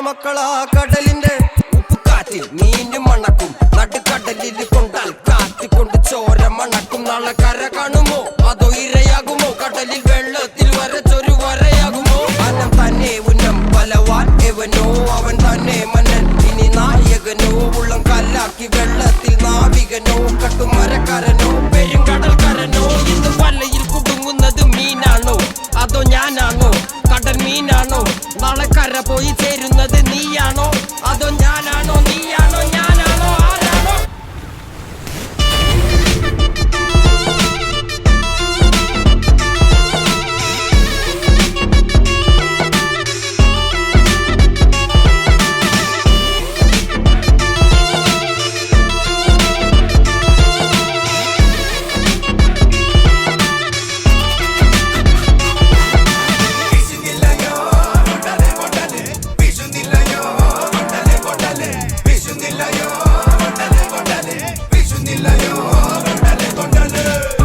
മക്കളാ കടലിന്റെ ഉപ്പുകാറ്റിൽ മീന് മണക്കും നടുക്കടലിൽ കൊണ്ടാൽ കാറ്റിക്കൊണ്ട് ചോര മണക്കും. നാളെ കര കാണുമോ അതോ ഇരയാകുമോ? കടലിൽ വെള്ളത്തിൽ വരച്ചൊരു വരയാകുമോ? അനം തന്നെ ഉന്നം ബലവാൻ എവനോ അവൻ തന്നെ മന്നൻ ഇനി നായകനോ. ഉള്ളം കല്ലാക്കി വെള്ളത്തിൽ നാവികനോ കട്ടുമരക്കാരനോ പെരുങ്കടൽക്കാരനോ. ഇന്ന് വലയിൽ കുടുങ്ങുന്നത് മീനാണോ അതോ ഞാനാണോ? കടൽ മീനാണോ? നാളെ കര പോയി ചേരുന്നത് നീയാണോ അതോ ഞാനാണോ? നീയാണോ ഞാനാണോ ആരാണോ?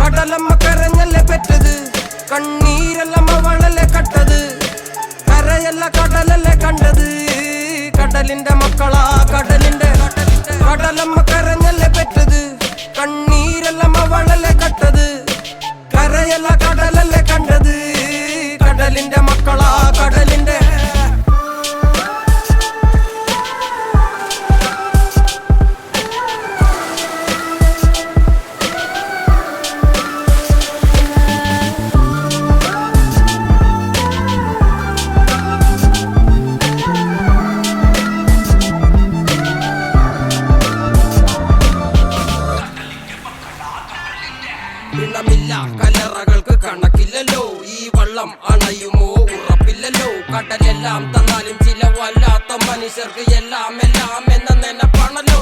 കടലമ്മ കരഞ്ഞല്ലേ പെറ്റത്, കണ്ണീരല്ലമ്മ വളലെ കട്ടത്, കരയല്ല കടലല്ലേ കണ്ടത്. കടലിന്റെ മക്കളാ കടലിന്റെ കടലമ്മ കരഞ്ഞല്ലേ പെറ്റത്, കണ്ണീരല്ലമ്മ വളലെ കട്ടത്, കരയല്ല കടലല്ലേ കണ്ടത്. കടലിന്റെ മക്കളാ കടലിന്റെ ില്ല കലറകൾക്ക് കണക്കില്ലല്ലോ. ഈ വള്ളം അണയുമോ ഉറപ്പില്ലല്ലോ. കടലെല്ലാം തന്നാലും ചില വല്ലാത്ത മനുഷ്യർക്ക് എല്ലാം എല്ലാം എന്ന നെനപ്പാണല്ലോ.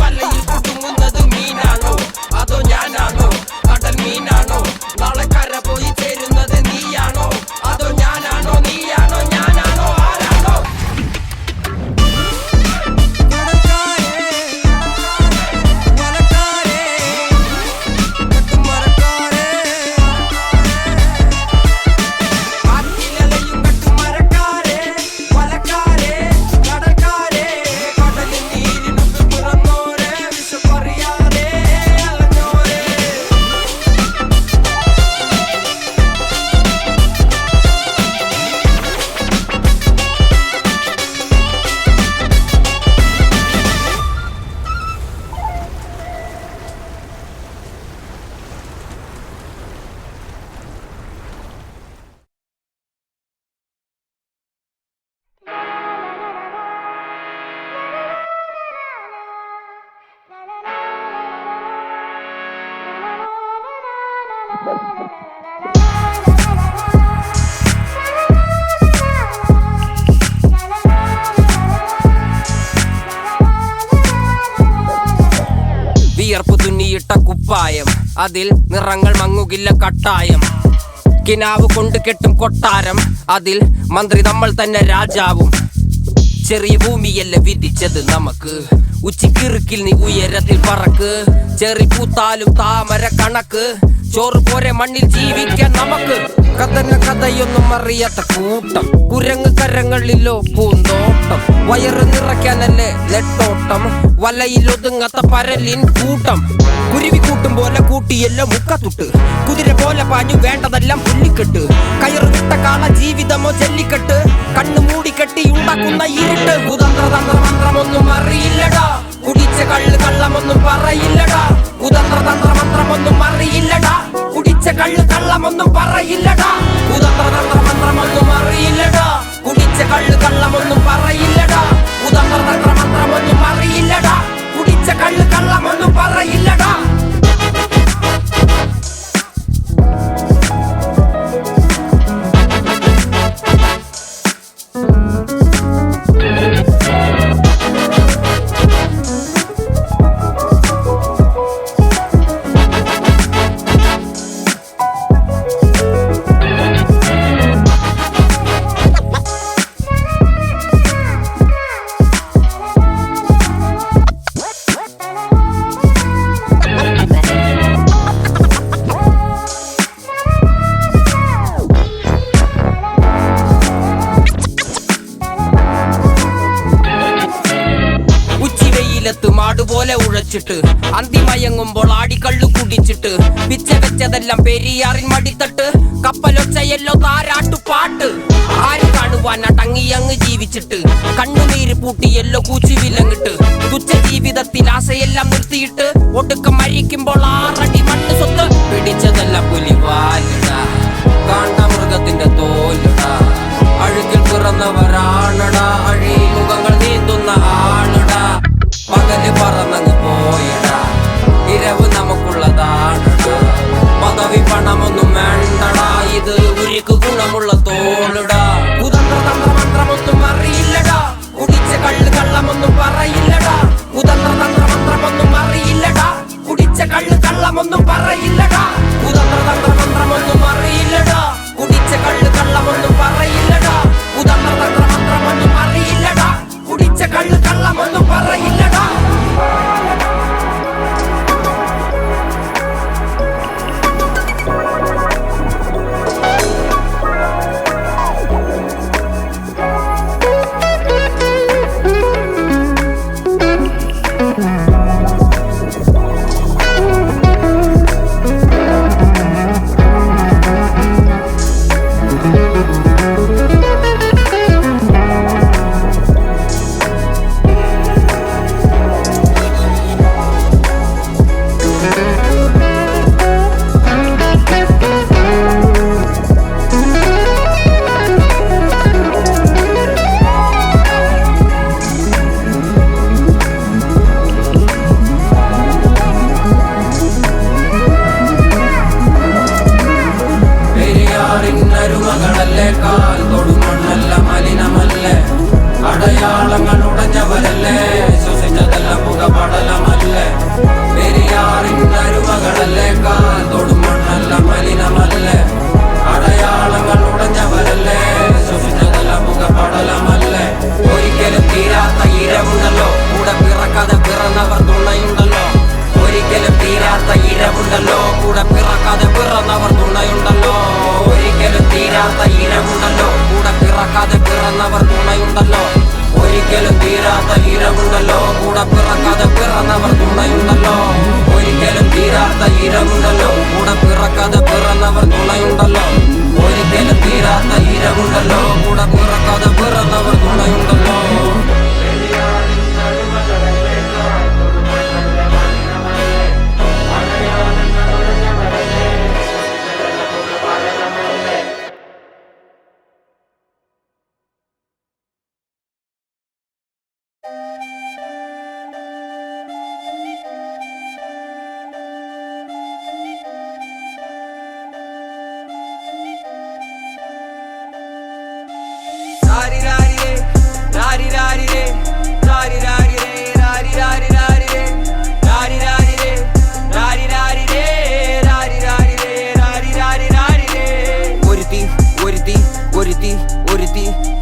വലയിൽ കുടുങ്ങുന്നത് മീനാണോ അതോ ഞാനാണോ? കടൽ മീനാണോ? നാളെ കര പോയി ചേരുന്നത് നീയാണോ അതോ ഞാനാണോ? നീയാണോ ഞാനാണോ ആരാണോ? വിയർപ്പ് തുന്നിയിട്ട കുപ്പായം, അതിൽ നിറങ്ങൾ മങ്ങുകില്ല കട്ടായം. കിനാവ് കൊണ്ട് കെട്ടും കൊട്ടാരം, അതിൽ മന്ത്രി നമ്മൾ തന്നെ രാജാവും. ചെറിയ ഭൂമിയല്ല വിധിച്ചത് നമുക്ക്, ഉച്ചിക്കിറുക്കിൽ നീ ഉയരത്തിൽ പറക്ക്. ചെറി പൂത്താലും താമര കണക്ക്, ചോറ് പോരെ മണ്ണിൽ ജീവിക്കാൻ നമുക്ക്. കഥന കഥയൊന്നും അറിയാത്ത കൂട്ടം, കുരങ്ങ് കരങ്ങളിലോ പൂന്തോട്ടം. വയറ് നിറയ്ക്കാനല്ലേ നെട്ടോട്ടം, വലയിൽ ഒതുങ്ങാത്ത പരലിൻ കൂട്ടം. കുരുവി കൂട്ടും പോലെ കൂട്ടിയല്ലോ മുക്കത്തുട്ട്, കുതിര പോലെ പാഞ്ഞു വേണ്ടതെല്ലാം പുല്ലിക്കെട്ട്. കയറുകിട്ട കാള ജീവിതമോ ജല്ലിക്കെട്ട്, കണ്ണു മൂടിക്കെട്ടി ഉണ്ടാക്കുന്ന ഇരുട്ട്. കുതന്ത്ര തന്ത്ര മന്ത്രമൊന്നും അറിയില്ലടാ, കുടിച്ച കള്ള് കള്ളമൊന്നും പറയില്ലടാ. കുതന്ത്ര തന്ത്ര മന്ത്രമൊന്നും അറിയില്ലടാ, കുടിച്ച കള്ള് കള്ളമൊന്നും പറയില്ലടാ. കുതന്ത്ര തന്ത്ര മന്ത്രമൊന്നും അറിയില്ലടാ, കുടിച്ച കള്ള് കള്ളമൊന്നും പറയില്ലടാ. കുതന്ത്ര തന്ത്ര മന്ത്രമൊന്നും അറിയില്ലടാ, കുടിച്ച കള്ള് കള്ളമൊന്നും പറയില്ലടാ. കുടിച്ചിട്ട് അന്തിമയങ്ങുമ്പോൾ ആടിക്കള്ളു കുടിച്ചിട്ട് പിച്ച വെച്ചതെല്ലാം പെരിയാറിൻ മടിത്തട്ട് കപ്പലൊച്ചയല്ലോ താരാട്ടുപാട്ട് ആര് കാണുവാൻ അടങ്ങിയങ്ങ് ജീവിച്ചിട്ട് കണ്ണുനീര് പൂട്ടിയല്ലോ കൂച്ചു വിലങ്ങിട്ട് തുച്ഛ ജീവിതത്തിൽ ആശയെല്ലാം നിർത്തിയിട്ട് ഒടുക്കം മരിക്കുമ്പോൾ 6 അടി മണ്ണ് സ്വത്ത് പിടിച്ചതെല്ലാം പുലിവാലിട കാണ്ടാമൃഗത്തിന്റെ തോലിട അഴുകിൽ പിറന്നവരാണടാ അഴിമുഖങ്ങൾ നീന്തുന്ന ആളടാ പകല് പറന്നങ്ങ് പോയടാ ഇരവ് നമുക്കുള്ളതാണടാ പദവി പണമൊന്നും വേണ്ടടാ ഇത് ഉരുക്ക് ഗുണമുള്ള തോളിടാ കുതന്ത്രതന്ത്രമന്ത്രമൊന്നും അറിയില്ലടാ കുടിച്ച കള്ള് കള്ളമൊന്നും പറയില്ലടാ കുതന്ത്രതന്ത്രമന്ത്രമൊന്നും അറിയില്ലടാ കുടിച്ച കള്ള് കള്ളമൊന്നും പറയില്ലടാ കുതന്ത്രതന്ത്രമന്ത്രമൊന്നും അറിയില്ലടാ കുടിച്ച കള്ള് കള്ളമൊന്നും പറയില്ലടാ കുതന്ത്രതന്ത്രമന്ത്രമൊന്നും അറിയില്ലടാ കുടിച്ച കള്ള് കള്ളമൊന്നും പറയില്ലടാ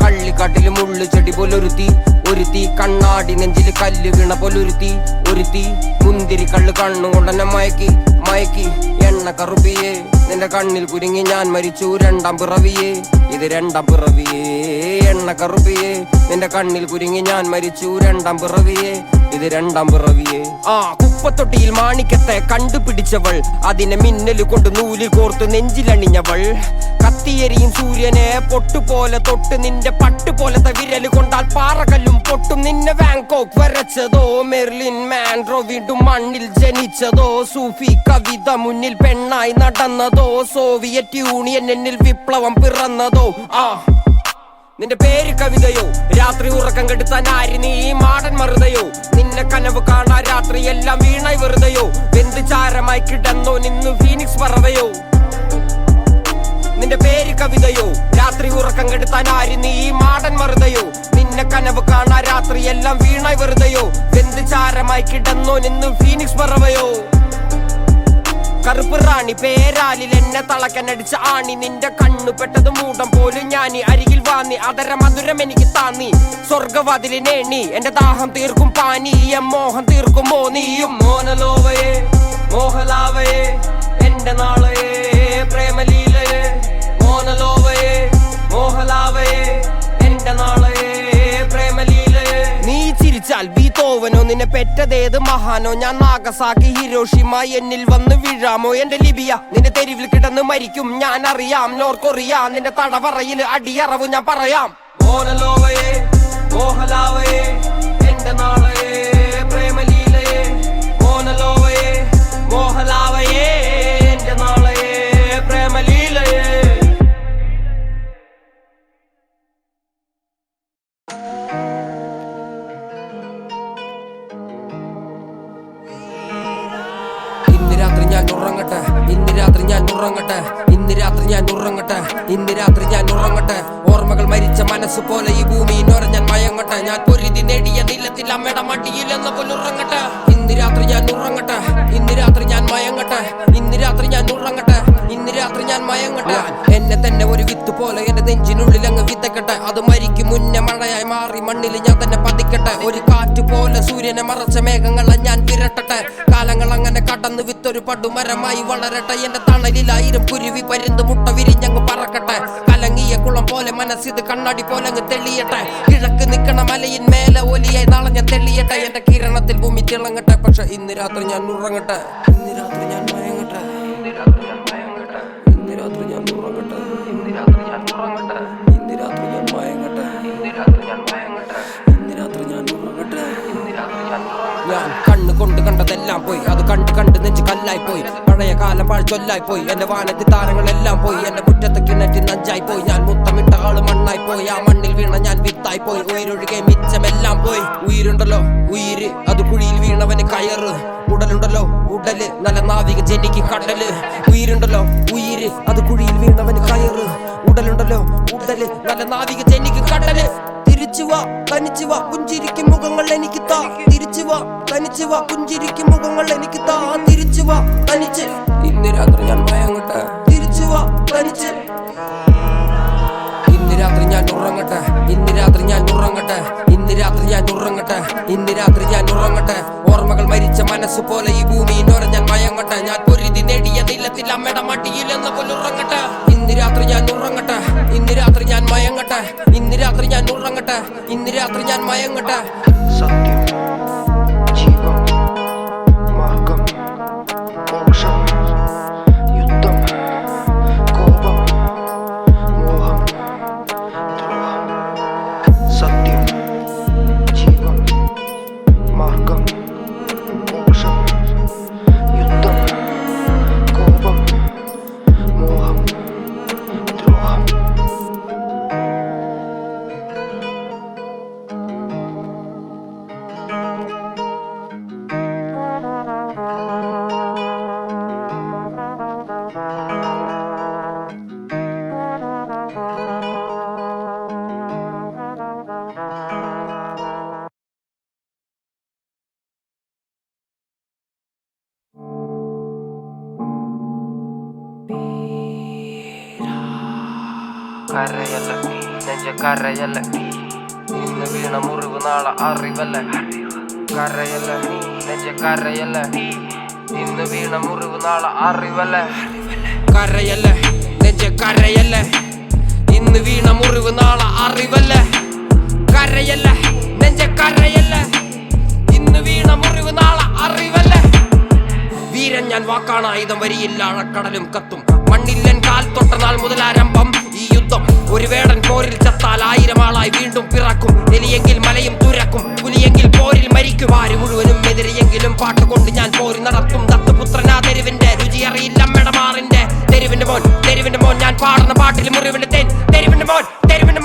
കള്ളിക്കാട്ടില് മുള്ളു ചെടി പോലൊരുത്തി ഒരുത്തി കണ്ണാടി നെഞ്ചില് കല്ല് വീണ പോലൊരുത്തി ഒരുത്തി മുന്തിരി കള്ള് കണ്ണുകൊണ്ടെന്നെ മയക്കി മയക്കി എണ്ണ കറുപ്പിയേ നിന്റെ കണ്ണിൽ കുരുങ്ങി ഞാൻ മരിച്ചു 2ാം പിറവിയേ ഇത് 2ാം പിറവിയേ എണ്ണ കറുപ്പിയേ നിന്റെ കണ്ണിൽ കുരുങ്ങി ഞാൻ മരിച്ചു 2ാം പിറവിയേ ഇത് 2ാം പിറവിയേ കുപ്പത്തൊട്ടിയിൽ മാണിക്കത്തെ കണ്ടുപിടിച്ചവൾ അതിനെ മിന്നല് കൊണ്ട് നൂലിൽ കോർത്ത് നെഞ്ചിലണിഞ്ഞവൾ കത്തിയെരിയും സൂര്യനെ പൊട്ടുപോലെ തൊട്ട് നിന്റെ പട്ടുപോലത്തെ വിരല് കൊണ്ടാൽ പാറകല്ലും പൊട്ടും നിന്നെ വാങ്കോക്ക് വരച്ചതോ മെർലിൻ മാൻഡ്രോ വീണ്ടും മണ്ണിൽ ജനിച്ചതോ സൂഫി കവിത മുന്നിൽ പെണ്ണായി നടന്നതോ സോവിയറ്റ് യൂണിയൻ എന്നിൽ വിപ്ലവം പിറന്നതോ നിന്റെ പേര് കവിതയോ രാത്രി ഉറക്കം കെടുത്താൻ ആര് നീ മാടൻ മറുതയോ നിന്നെ കനവ് കാണാ രാത്രി എല്ലാം വീണായി വെറുതെയോ വെന്ത് ചാരമായി കിടന്നോ നിന്ന് ഫീനിക്സ് പറവയോ നിന്റെ പേര് കവിതയോ രാത്രി ഉറക്കം കെടുത്താൻ ആര് നീ മാടൻ മറുതയോ നിന്നെ കനവ് കാണാ രാത്രി എല്ലാം വീണായി വെറുതെയോ വെന്ത് ചാരമായി കിടന്നോ നിന്ന് ഫീനിക്സ് പറവയോ കറുപ്പ് റാണി പേരാലിൽ എന്നെ തളക്കനടിച്ച ആണി നിന്റെ കണ്ണു പെട്ടത് മൂടം പോലും ഞാനി അരികിൽ വാന്നി അതര മധുരം എനിക്ക് താന്നി സ്വർഗവാതിലിനേണി എന്റെ ദാഹം തീർക്കും പാനീയം മോഹം തീർക്കുമോ നീയും മോനലോവയെ മോഹലാവയെ എന്റെ നാളയെ പ്രേമലീലയെ മോനലോവയെ മോഹലാവയെ എന്റെ നാളയെ പ്രേമലീലയെ നീ ചിരിച്ചാൽ ബീതോവനോ നിന്നെ പെറ്റതേത് മഹാനോ ഞാൻ നാഗസാക്കി ഹിരോഷിമ എന്നിൽ വന്ന് വീഴാമോ എന്റെ ലിബിയ നിന്റെ തെരുവിൽ കിടന്ന് മരിക്കും ഞാൻ അറിയാം നോർക്കൊറിയ നിന്റെ തടവറയിൽ അടിയറവ് ഞാൻ പറയാം ഓനലോവയേ മോഹലാവയേ എന്റെ നാളയേ പ്രേമലീലയേ ഓനലോവയേ മോഹലാവയേ എന്റെ നാളയേ പ്രേമലീലയേ ഇന്ന് രാത്രി ഞാൻ ഉറങ്ങട്ടെ ഇന്ന് രാത്രി ഞാൻ ഉറങ്ങട്ടെ ഇന്ന് രാത്രി ഞാൻ ഉറങ്ങട്ടെ ഇന്ന് രാത്രി ഞാൻ ഉറങ്ങട്ടെ ഓർമ്മകൾ മരിച്ച മനസ്സ് പോലെ ഈ ഭൂമിയിനോര ഞാൻ മയങ്ങട്ടെ ഞാൻ പൊരുതി നേടിയ നിലത്തിൽ അമ്മയുടെ മടിയിൽ എന്ന പോലെ ഉറങ്ങട്ടെ ഇന്ന് രാത്രി ഞാൻ ഉറങ്ങട്ടെ ഇന്ന് രാത്രി ഞാൻ മയങ്ങട്ടെ ഇന്ന് രാത്രി ഞാൻ ഉറങ്ങട്ടെ ഇന്ന് രാത്രി ഞാൻ മയങ്ങട്ടെ എന്നെ തന്നെ ഒരു വിത്ത് പോലെ എന്റെ നെഞ്ചിനുള്ളിൽ അങ്ങ് വിത്തക്കട്ടെ അത് മരിക്കും മുന്നേ മഴയായി മാറി മണ്ണിൽ ഞാൻ തന്നെ പതിക്കട്ടെ ഒരു കാറ്റ് പോലെ സൂര്യനെ മറച്ച മേഘങ്ങളെ ഞാൻ വിരട്ടട്ടെ കാലങ്ങൾ അങ്ങനെ കടന്ന് വിത്തൊരു പടുമരമായി വളരട്ടെ എന്റെ തണലിൽ 1000 കുരുവി പരുന്ത് മുട്ട വിരിഞ്ഞങ്ങ് പറക്കട്ടെ കലങ്ങിയ കുളം പോലെ മനസ്സിത് കണ്ണാടി പോലെ അങ്ങ് തെളിയട്ടെ കിഴക്ക് നിൽക്കണ മലയിൻ മേലെ ഒലിയായി നാളെ ഞാൻ തെളിയട്ടെ എന്റെ കിരണത്തിൽ ഭൂമി തിളങ്ങട്ടെ പക്ഷെ ഇന്ന് രാത്രി ഞാൻ ഉറങ്ങട്ടെ ഇന്ന് രാത്രി ഞാൻ മയങ്ങട്ടെ ഇന്ന് രാത്രി ഞാൻ മയങ്ങട്ടെ ഇന്ന് രാത്രി ഞാൻ ഉറങ്ങട്ടെ ഇന്ന് രാത്രി ഞാൻ ഉറങ്ങട്ടെ ഇന്ന് രാത്രി ഞാൻ മയങ്ങട്ടെ ഇന്ന് രാത്രി ഞാൻ മയങ്ങട്ടെ ഇന്ന് രാത്രി ഞാൻ ഉറങ്ങട്ടെ ഇന്ന് രാത്രി ഞാൻ ഞാൻ കണ്ണ് കൊണ്ട് കണ്ടതെല്ലാം പോയി അത് കണ്ട് കണ്ട് നെഞ്ച് കല്ലായി പോയി പഴയ കാലം പാഴ്ചൊല്ലായി പോയി എന്റെ വാനത്തി താരങ്ങളെല്ലാം പോയി എന്റെ മുറ്റത്ത് കിണറ്റിൽ നഞ്ചായി പോയി ഞാൻ മുത്തമിട്ട ആള് മണ്ണായി പോയി ആ മണ്ണിൽ വീണ ഞാൻ വിത്തായി പോയി ഉയരൊഴുകെ മിച്ചമെല്ലാം പോയി ഉயிருണ്ടല്ലോ ഉയിര് അത് കുഴിയിൽ വീണവന് കയറ് ഉടലുണ്ടല്ലോ ഉടല് നല്ല നാവിക ജനിക്ക് കടല് ഉயிருണ്ടല്ലോ ഉയിര് അത് കുഴിയിൽ വീണവന് കയറ് ഉടലുണ്ടല്ലോ ഉടല് നല്ല നാവിക ജനിക്ക് കടല് തിരിച്ചുവാ തനിച്ചുവാ പുഞ്ചിരിക്കും മുഖങ്ങൾ എനിക്ക് താ തിരിച്ചുവാ തനിച്ചുവാ പുഞ്ചിരിക്കും മുഖങ്ങൾ എനിക്ക് താ തിരിച്ചുവാ തനിച്ച് ഇന്ന് രാത്രി ഞാൻ മയങ്ങട്ടെ തിരിച്ചുവാ തനിച്ച് ഇന്ന് രാത്രി ഞാൻ ഉറങ്ങട്ടെ ഇന്ന് രാത്രി ഞാൻ ഉറങ്ങട്ടെ ഇന്ന് രാത്രി ഞാൻ ഉറങ്ങട്ടെ ഇന്ന് രാത്രി ഞാൻ ഉറങ്ങട്ടെ ഓർമ്മകൾ മരിച്ച മനസ്സ് പോലെ ഈ ഭൂമിയിനോര ഞാൻ മയങ്ങട്ടെ ഞാൻ പൊരുതി നേടിയ നിലത്തിൽ അമ്മയുടെ മടിയിൽ എന്ന പോലെ ഉറങ്ങട്ടെ ഇന്ന് രാത്രി ഞാൻ ഉറങ്ങട്ടെ ഇന്ന് രാത്രി ഞാൻ മയങ്ങട്ടെ ഇന്ന് രാത്രി ഞാൻ ഉറങ്ങട്ടെ ഇന്ന് രാത്രി ഞാൻ മയങ്ങട്ടെ സത്യം ജീവം മാർഗം മോക്ഷം യുദ്ധം കോപം മോഹം ദ്രോഹം സത്യം ജീവം മാർഗം മോക്ഷം യുദ്ധം കോപം മോഹം ദ്രോഹം കരയല്ല നെഞ്ച കരയല്ല ഇന്ന് വീണ മുറിവ് നാളെ അറിവല്ല കരയല്ല നെഞ്ച കരയല്ല ഇന്ന് വീണ മുറിവ് നാളെ അറിവല്ല കരയല്ല നെഞ്ച കരയല്ല ഇന്ന് വീണ മുറിവ് നാളെ അറിവല്ല കരയല്ല നെഞ്ച കരയല്ല ഇന്ന് വീണ മുറിവ് നാളെ അറിവല്ല വീരൻ ഞാൻ വാക്കാണ് ആയുധം വരിയില്ല അഴക്കടലും കത്തും മണ്ണില്ലൻ കാൽ തൊട്ട നാൾ മുതൽ ആരംഭം ഈ യുദ്ധം ഒരു വേടൻ പോരിൽ ചത്താൽ 1000 ആളായി വീണ്ടും പിറക്കും എലിയെങ്കിൽ മലയും തുരക്കും പുലിയെങ്കിൽ പോരിൽ മരിക്കും ആര് മുഴുവനും എതിരെയെങ്കിലും പാട്ടുകൊണ്ട് ഞാൻ പോരി നടത്തും ദത്തുപുത്രനാ തെരുവിന്റെ രുചി അറിയില്ല മെടമാറിന്റെ തെരുവിന്റെ മോൻ ഞാൻ പാടുന്ന പാട്ടിൽ മുറിവിന്റെ തേൻ തെരുവിന്റെ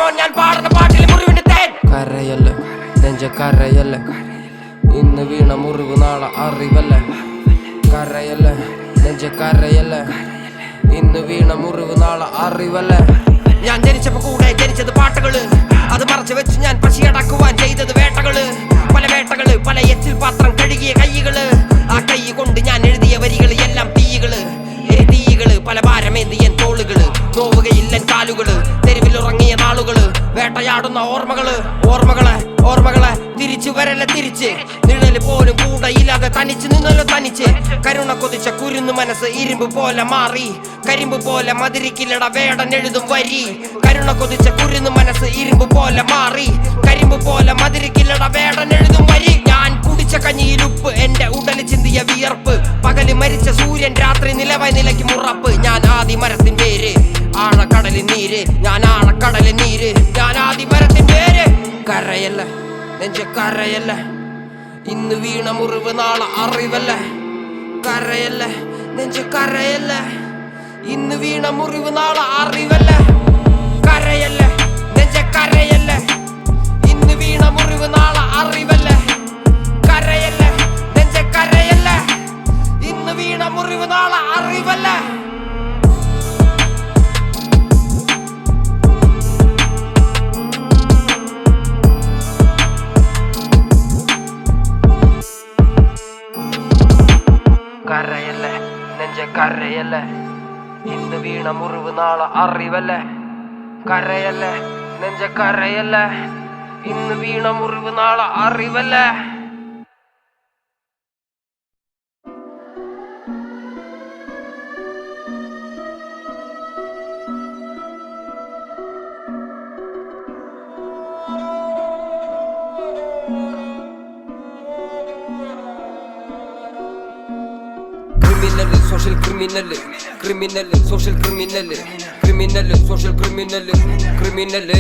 മോൻ ഞാൻ പാടുന്ന പാട്ടിൽ മുറിവിന്റെ തേൻ കരയല്ല നെഞ്ച കരയല്ല ഇന്ന് വീണ മുറിവ് നാളെ അറിവല്ല കരയല്ല നെഞ്ച കരയല്ല ഇന്ന് വീണ മുറിവ് നാളെ അറിവല്ല ഞാൻ ജനിച്ചപ്പോ കൂടെ ജനിച്ചത് പാട്ടുകള് അത് മറച്ചു വെച്ച് ഞാൻ പശിയടക്കുവാൻ ചെയ്തത് വേട്ടകള് പല എച്ചിൽ പാത്രം കഴുകിയ കൈകള് ആ കൈ കൊണ്ട് ഞാൻ എഴുതിയ വരികള് എല്ലാം തീകള് പല ഭാരമേന്തിയ തോളുകള് നോവുകയില്ല കാലുകള് തെരുവിലുറങ്ങിയ നാളുകള് വേട്ടയാടുന്ന ഓർമ്മകളെ തിരിച്ചു വരല്ല തിരിച്ച് നിഴല് പോലും കൂടെ ഇല്ലാതെ തനിച്ച് നിന്നല്ലോ തനിച്ച് കരുണ കൊതിച്ച കുരുന്നു മനസ്സ് ഇരുമ്പ് പോലെ മാറി കരിമ്പ് പോലെ മതിരിക്കില്ലട വേടൻ എഴുതും വരി കരുണ കൊതിച്ച കുരുന്നു മനസ്സ് ഇരുമ്പ് പോലെ മാറി കരിമ്പ് പോലെ മതിരിക്കില്ലട വേടൻ എഴുതും വരി ഞാൻ കുടിച്ച കഞ്ഞിയിൽ ഉപ്പ് എന്റെ ഉടല് ചിന്തിയ വിയർപ്പ് പകല് മരിച്ച സൂര്യൻ രാത്രി നിലവായി നിലയ്ക്ക് മുറപ്പ് ഞാൻ ആദി മരത്തിൻ പേര് ആഴക്കടലിൻ നീര് ഞാൻ ആഴക്കടലിൻ നീര് ഞാൻ ആദി മരത്തിൻ പേര് കരയല്ല നെഞ്ച കരയല്ല ഇന്ന് വീണ മുറിവ് നാളെ അറിവല്ല കരയല്ല നെഞ്ച കരയല്ല ഇന്ന് വീണ മുറിവ് നാളെ അറിവല്ല കരയല്ല നെഞ്ച കരയല്ല ഇന്ന് വീണ മുറിവ് നാളെ അറിവല്ല കരയല്ല നെഞ്ച കരയല്ല ഇന്ന് വീണ മുറിവ് നാളെ അറിവല്ല കരയല്ല നെഞ്ച കരയല്ല ഇന്ന് വീണ മുറിവ് നാളെ അറിവല്ല കരയല്ല നെഞ്ച കരയല്ല ഇന്ന് വീണ മുറിവ് നാളെ അറിവല്ല criminal social criminal criminal social criminal criminal social criminal criminal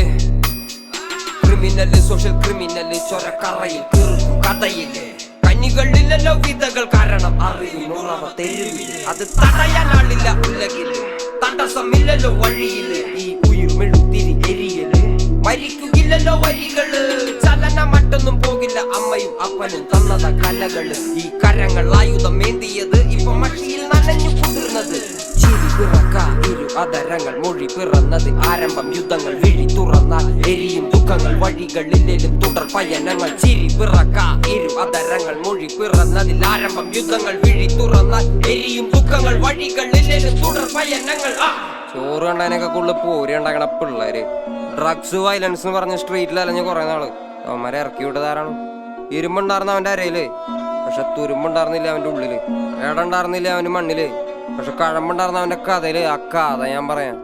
criminal social criminal ചൊരക്കറയിൽ കീറും കഥയില് കനികളില്ലല്ലോ വിധകൾ കാരണം അറിയുന്നുറവ തെരുവില് അത് തടയാനാളില്ല ഉലകില് തടസ്സമില്ലല്ലോ വഴിയില് ഈ ഉയിർമെഴുത്തിരി എരിയല് മരിക്കുകയില്ലല്ലോ വരികള് ചലന മറ്റൊന്നും പോകില്ല അമ്മയും അപ്പനും തന്നത കലകള് ഈ കരങ്ങൾ ആയുധം ഏന്തിയത് ഇപ്പൊ മഷിയിൽ നനഞ്ഞു കുതിർന്നത് ചിരി പിറക്ക ഇരു അതരങ്ങൾ മൊഴി പിറന്നതിൽ ആരംഭം യുദ്ധങ്ങൾ വിഴി തുറന്നാൽ എരിയും ദുഃഖങ്ങൾ വഴികളിലും തുടർ പയനങ്ങൾ ചിരി പിറക്ക ഇരു അതരങ്ങൾ മൊഴി പിറന്നതിൽ ആരംഭം യുദ്ധങ്ങൾ വിഴി തുറന്നാൽ എരിയും ദുഃഖങ്ങൾ വഴികളിലും തുടർ പയനങ്ങൾ ചോറ് കണ്ടതിനൊക്കെ കൂടുതൽ പോരി ഉണ്ടാക്കണ പിള്ളേര് ഡ്രഗ്സ് വയലൻസ് എന്ന് പറഞ്ഞ സ്ട്രീറ്റിൽ അലഞ്ഞ് കുറെ നാള് അവന്മാരെ ഇറക്കി വിട്ടതാരാണ് ഇരുമ്പുണ്ടായിരുന്ന അവന്റെ അരയില് പക്ഷെ തുരുമ്പുണ്ടായിരുന്നില്ല അവന്റെ ഉള്ളില് ഏടുണ്ടായിരുന്നില്ല അവന്റെ മണ്ണില് പക്ഷെ കഴമ്പുണ്ടായിരുന്ന അവന്റെ കഥയില് ആ കഥ ഞാൻ പറയാം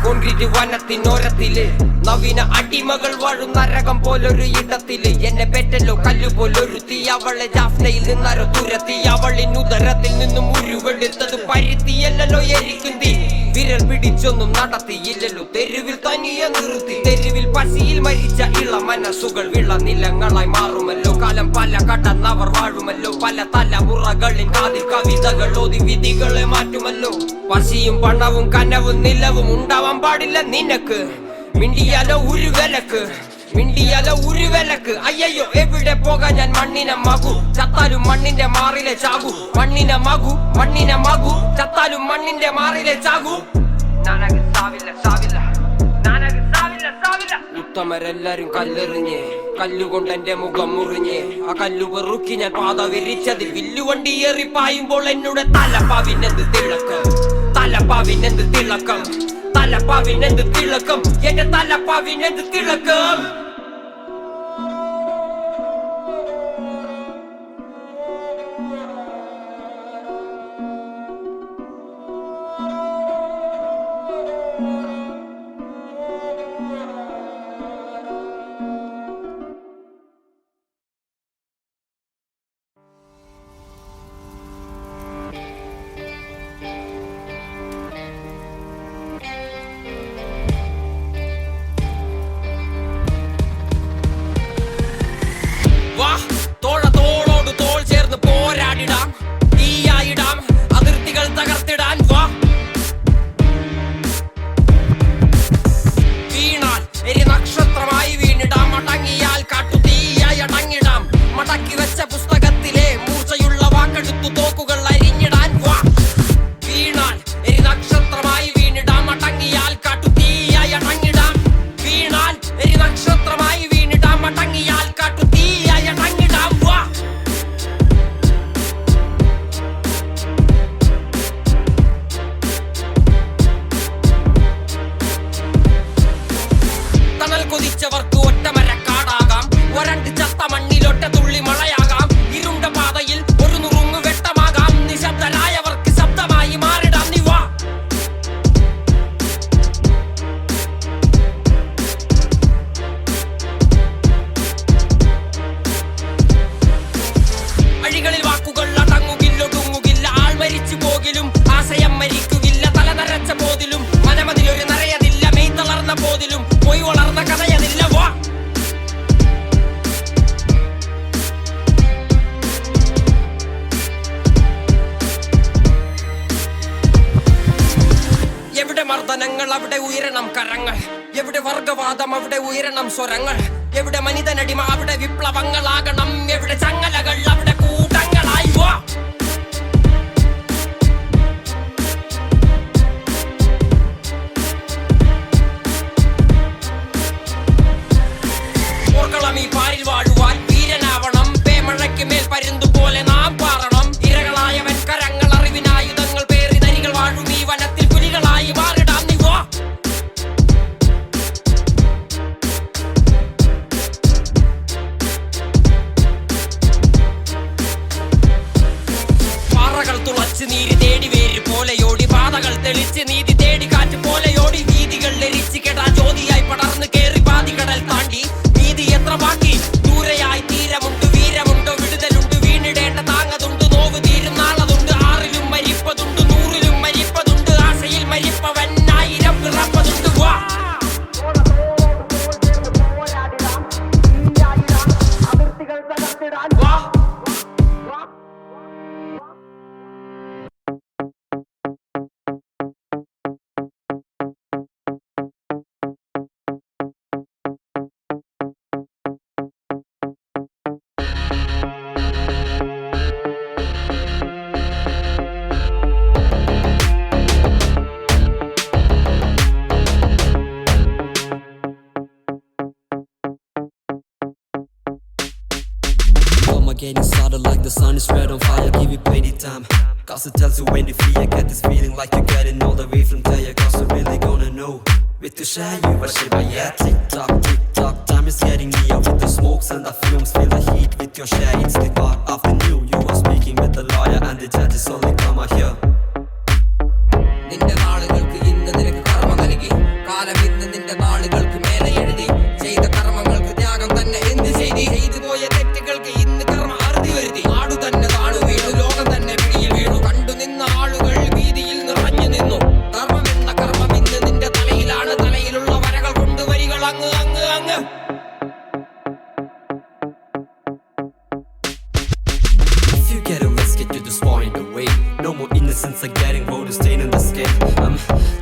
കോൺക്രീറ്റ് വനത്തിനോരത്തില് നവീന അടിമകൾ വാഴും നരകം പോലൊരു ഇടത്തില് എന്നെ പെറ്റല്ലോ കല്ലുപോലൊരു തീ അവളെ ജാഫ്നയിൽ നിന്നാരോ തുരത്തി അവളിനുദരത്തിൽ നിന്നും ഉരുവെടുത്തത് പരുത്തിയല്ലോ എരിക്കും തീ വിരൽ പിടിച്ചൊന്നും നടത്തിയില്ലല്ലോ തെരുവിൽ തനിയെ നിർത്തി തെരുവിൽ പശിയിൽ മരിച്ച ഇള മനസ്സുകൾ വിള നിലങ്ങളായി മാറുമല്ലോ കാലം പല കടന്നവർ വാഴുമല്ലോ പല തലമുറകളിൽ കാതിൽ കവിതകൾ ഓതി വിധികളെ മാറ്റുമല്ലോ പശിയും പണവും കനവും നിലവും ഉണ്ടാവാൻ പാടില്ല നിനക്ക് മിണ്ടിയാലോ ഒരു വിലക്ക് മിണ്ടിയാലോ ഒരു വിലക്ക് അയ്യോ എവിടെ പോകാൻ ഞാൻ മണ്ണിനെ മകു ചത്താലും മണ്ണിന്റെ മാറിലെ ചാകു മണ്ണിനെ മകു മണ്ണിനെ മകു ചത്താലും മണ്ണിന്റെ മാറിലെ ചാകു നാനക സാവില്ല സാവില്ല നാനക സാവില്ല സാവില്ല ഉത്തമരെല്ലാരും കല്ലെറിഞ്ഞ് കല്ലുകൊണ്ട് എന്റെ മുഖം മുറിഞ്ഞ് ആ കല്ലു വെറുക്കി ഞാൻ പാത വിരിച്ചതിൽ വില്ലുവണ്ടി ഏറി പായുമ്പോൾ എന്നോട് തലപ്പാവിനെന്ത് തിളക്കം തലപ്പാവിനെന്ത് തിളക്കം തലപ്പാവിനെന്ത് തിളക്കം എന്റെ തലപ്പാവിനെന്ത് തിളക്കം സദനങ്ങൾ അവിടെ ഉയരണം കരങ്ങൾ. എവിടെ വർഗവാദം അവിടെ ഉയരണം സ്വരങ്ങൾ. എവിടെ മനിതനടിമ അവിടെ വിപ്ലവങ്ങളാകണം. എവിടെ ചങ്ങലകൾ അവിടെ കൂട്ടങ്ങളായി വാ. ഓർക്കണം ഈ പാരിൽ വാഴുവാൻ വീരനാവണം. പേമഴയ്ക്ക് മേൽ പരുന്തു പോലെ നാം പാറണം. ഇരകളായവൻ കരങ്ങൾ അറിവിനായുധങ്ങൾ പേറി നരികൾ വാഴും ഈ വനത്തിൽ പുലികളായി മാറിടാം നീ വാ. പാറകൾ തുളച്ച് നീരി തേടി വേര് പോലെയോടി. പാതകൾ തെളിച്ച് നീതി തേടി കാറ്റ് പോലെയോടി. വീതികൾ എരിച്ച് കെടാ ജ്യോതിയായി പടർന്ന് കേറി പാതികടൽ താണ്ടി. നീതി എത്ര ബാക്കി ദൂരെയായി തീരമുണ്ട്. വീരമുണ്ട് വിടുതലുണ്ട് വീണിടേണ്ട താങ്ങതുണ്ട്. നോവ് തീരും നാളതുണ്ട്. 6ലും മരിപ്പതുണ്ട് 100ലും മരിപ്പതുണ്ട്. ആശയിൽ മരിപ്പവൻ 1000 പിറപ്പതുണ്ട് വാ. വാ Getting started like the sun is red on fire. Give it plenty time, cause it tells you when to flee. I get this feeling like you're getting all the way from there. Cause I'm really gonna know. With the share you are shiver, yeah. Tick tock, time is getting near. With the smokes and the fumes, feel the heat with your share. It's the part of the new. You are speaking with the lawyer and the judge is only come out here. നിന്റെ നാളുകൾക്ക് ഇന്ന് നിനക്ക് കർമ്മ നൽകി. കാലം ഇന്ന് നിന്റെ നാളുകൾക്ക് മേലെ എഴുതി. ചെയ്ത കർമ്മങ്ങൾക്ക് ത്യാഗം തന്നെ എന്ത് ചെയ്തി. ചെയ്തു പോയ തെറ്റുകൾക്ക് ഇന്ന് കർമ്മ അറുതി വരുത്തി. നാടു തന്നെ താണു വീണു. ലോകം തന്നെ പിടിയിൽ വീണു. കണ്ടു നിന്ന ആളുകൾ വീതിയിൽ നിറഞ്ഞു നിന്നു. കർമ്മം എന്ന കർമ്മം ഇന്ന് നിന്റെ തലയിലാണ്. തലയിലുള്ള വരകൾ കൊണ്ട് വരികൾ അങ്ങ് അങ്ങ് അങ്ങ്. If you get arrested, you just find a way. No more innocence are getting rolled and stain in the skin.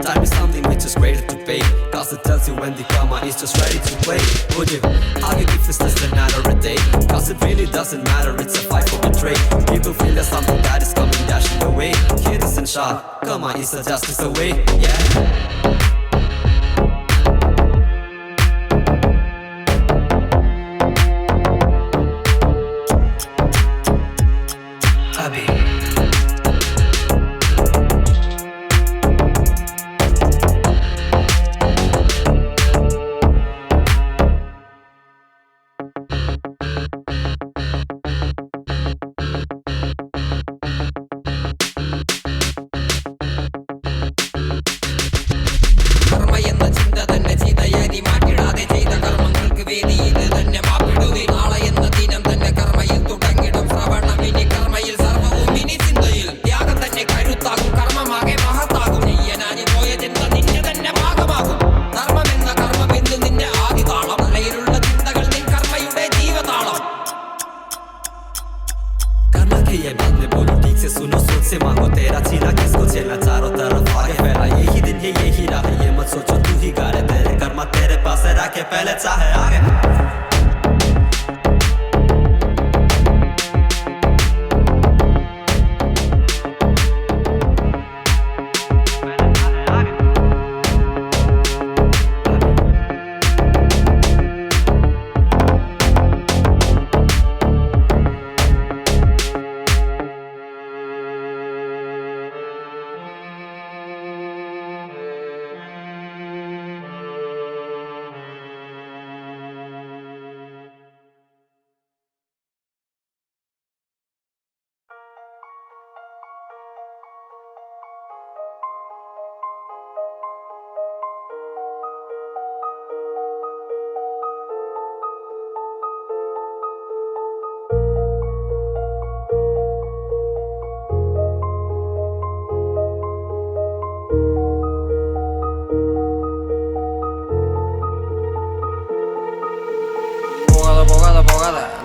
Time is something which is greater to pay. Cause it tells you when the karma is just ready to play. Would you argue if it's just another day? Cause it really doesn't matter, it's a fight for betray. People feel there's something that is coming dashing away. Hit us and shot, karma is a justice away. Yeah. കർമ്മ എന്ന ചിന്ത തന്നെ ചിതയായി മാറ്റിടാതെ. ചെയ്ത കർമ്മങ്ങൾക്ക് വേദിയിൽ തന്നെ മാപ്പിടുവേ. നാളെ എന്ന ദിനം തന്നെ കർമ്മയിൽ തുടങ്ങിടും ശ്രവണം. ഇനി കർമ്മയിൽ സർവവും ഇനി ചിന്തയിൽ. ത്യാഗം തന്നെ കരുത്താകും. കർമ്മമാകെ മഹത്താകും. നെയ്യനാനി പോയ ചിന്ത നിന്റെ തന്നെ ഭാഗമാകും. കർമ്മം എന്ന കർമ്മം ഇന്ന് നിന്റെ ആദി താളം. തലയിലുള്ള ചിന്തകൾ നിൻ കർമ്മയുടെ ജീവതാളം. करना के ये बात में बोलो ठीक से सुनो सोच से मांगो तेरा चीना किसको झेलना चारों तरफ आगे फैला यही दिन है यही राह है ये मत सोचो तू ही गा रहे तेरे कर्मा तेरे पास है राके पहले चाहे आगे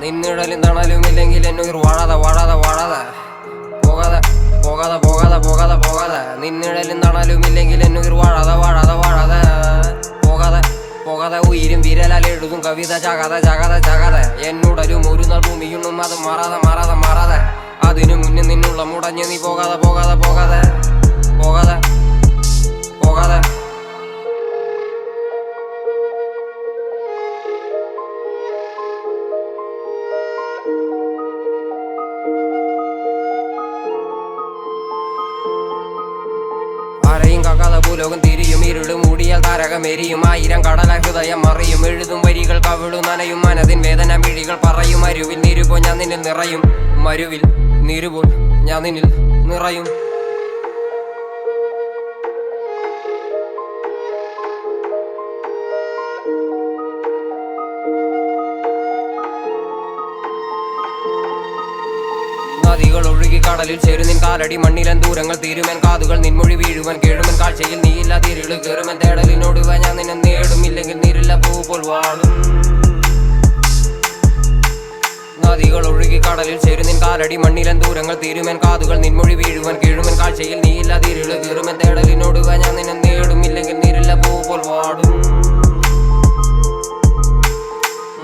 നിന്നിടലും തണലും ഇല്ലെങ്കിൽ എന്നുയിർ വാഴാതെ വാഴാതെ വാഴാതെ പോകാതെ പോകാതെ പോകാതെ പോകാതെ പോകാതെ നിന്നിടലും തണലും ഇല്ലെങ്കിൽ എന്നുയിർ വാഴാതെ വാഴാതെ ഉയരും വിരലാൽ എഴുതും കവിത ജാകാതെ ജാകാതെ ജാകാതെ എന്നുടലും ഒരു നാൾ ഭൂമിയുണ്ണും അത് മാറാതെ മാറാതെ മാറാതെ അതിനു മുന്നേ നിന്നുള്ള മുടഞ്ഞ് നീ പോകാതെ പോകാതെ പോകാതെ പോകാതെ പോകാതെ ആരെയും കാക്കാതെ ഭൂലോകം തിരിയും ഇരുട് മൂടിയാൽ താരകമെരിയും ആയിരം കടല ഹൃദയം മറിയും എഴുതും വരികൾ കവിളു നനയും മനതിൻ വേദന മിഴികൾ പറയും മരുവിൽ നിരുപോ ഞാൻ നിന്നിൽ നിറയും മരുവിൽ നിരുപോൽ ഞാൻ നിന്നിൽ നിറയും നദികൾ ഒഴുകി കടലിൽ ചേരുന്നിൻ കാലടി മണ്ണിലൻ ദൂരങ്ങൾ തീരുമൻ കാതുകൾ നിൻമൊഴി വീഴുവൻ കേഴുമൻ കാഴ്ചയിൽ നീയില്ല തിരിള് കയറുമൻ തേടലിനോട് ഞാൻ നിന്നെ നേടും ഇല്ലെങ്കിൽ നീരില്ല പൂ പോൽ വാടും നദികൾ ഒഴുകി കടലിൽ ചേരുന്നിൻ കാലടി മണ്ണിലൻ ദൂരങ്ങൾ തീരുമൻ കാതുകൾ നിൻമൊഴി വീഴുവൻ കേഴുമൻ കാഴ്ചയിൽ നീയില്ല തിരിള് കയറുമൻ തേടലിനോട് ഞാൻ നിന്നെ നേടും ഇല്ലെങ്കിൽ നീരില്ല പൂ പോൽ വാടും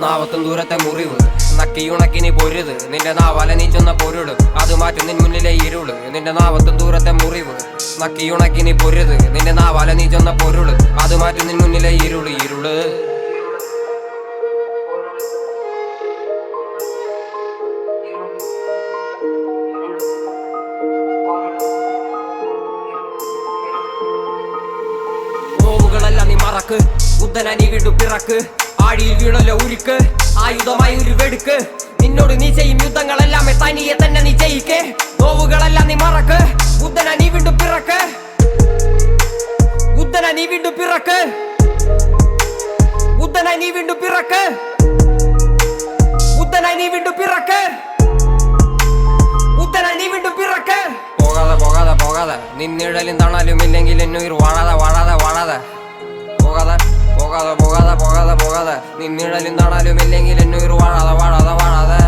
നാവത്തും ദൂരത്തെ മുറിവ് നക്കിയുണക്കിനി പൊരുത് നിന്റെ നാവാല നീ ചെന്ന പൊരുട് അത് മാറ്റും നിൻ മുന്നിലെ ഇരുള് നിന്റെ നാവത്തും ദൂരത്തെ മുറിവ് നക്കിയുണക്കിനി പൊരുത് നിന്റെ നാവാല നീ ചെന്ന പൊരുള് അത് മാറ്റും നിൻ മുന്നിലെ ഇരുള് ഇരുള് നോവുകളെല്ലാം നീ മറക്ക് ബുദ്ധന നീ വിടു പിറക്ക് ആഴിയിൽ വീണല്ലോ ഉരുക്ക് ആയുധമായി ഒരു വെടുക്ക് നിന്നോട് നീ ചെയ്യും യുദ്ധങ്ങളെല്ലാം തനിയെ തന്നെ നീ ചെയ്യിക്ക് നോവുകളെല്ലാം നീ മറക്ക് ബുദ്ധന നീ വീണ്ടും പിറക്ക് ബുദ്ധന നീ വീണ്ടും പിറക്ക് ബുദ്ധന നീ വീണ്ടും പിറക്ക് ബുദ്ധന നീ വീണ്ടും പിറക്ക് ബുദ്ധന നീ വീണ്ടും പിറക്ക് പോകാതെ പോകാതെ പോകാതെ നിന്നിഴലും തണലും ഇല്ലെങ്കിൽ എന്നുയിർ വാഴാതെ വാഴാതെ വാഴാതെ പോകാതെ പോകാതെ പോകാതെ പോകാതെ പോകാതെ നിന്നിഴലും തണലും ഇല്ലെങ്കിൽ എന്നുയിർ വാഴാതെ വാഴാതെ വാഴാതെ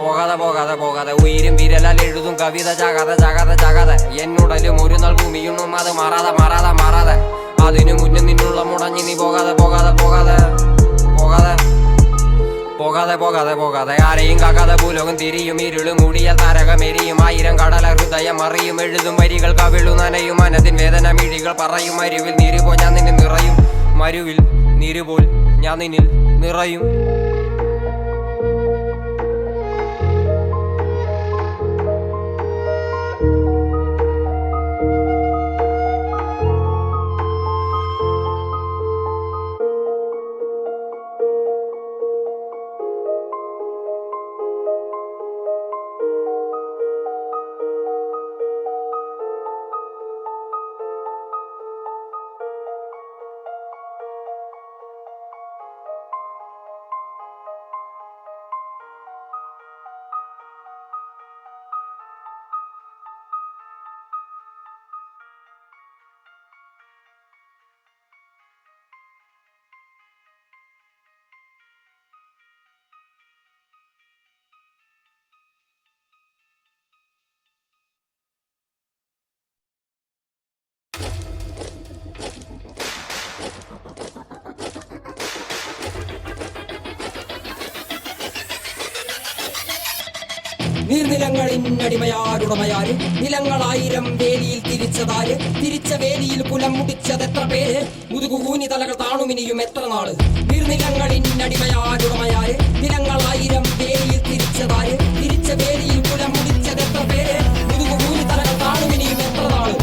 പോകാതെ പോകാതെ പോകാതെ ഉയരും വിരലാൽ എഴുതും കവിത ജാകാതെ ജാകാതെ ജാകാതെ എന്നുടലും ഒരു നാൾ ഭൂമിയുണ്ണും അത് മാറാതെ മാറാതെ മാറാതെ അതിനു മുന്നേ നിന്നുള്ള മുടഞ്ഞ് നീ പോകാതെ പോകാതെ പോകാതെ പോകാതെ പോകാതെ പോകാതെ പോകാതെ ആരെയും കാക്കാതെ ഭൂലോകം തിരിയും ഇരുള് മൂടിയാൽ താരകമെരിയും ആയിരം കടല ഹൃദയം മറിയും എഴുതും വരികൾ കവിളു നനയും മനതിൻ വേദന മിഴികൾ പറയും മരുവിൽ നിരുപോ ഞാൻ നിന്നിൽ നിറയും മരുവിൽ നിരുപോൽ ഞാൻ നിന്നിൽ നിറയും നീർനിലങ്ങളിന്നടിമയാരുടമയാര് നിലങ്ങളായിരം വേലിയിൽ തിരിച്ചതാര് തിരിച്ച വേലിയിൽ കുലം മുടിച്ചതെത്ര പേര് മുതുകൂനി തലകൾ താണുമിനിയും എത്ര നാള് നീർനിലങ്ങളിന്നടിമയാരുടമയാര് നിലങ്ങളായിരം വേലിയിൽ തിരിച്ചതാര് തിരിച്ച വേലിയിൽ കുലം മുടിച്ചതെത്ര പേര് മുതുകൂനി തലകൾ താണുമിനിയും എത്ര നാള്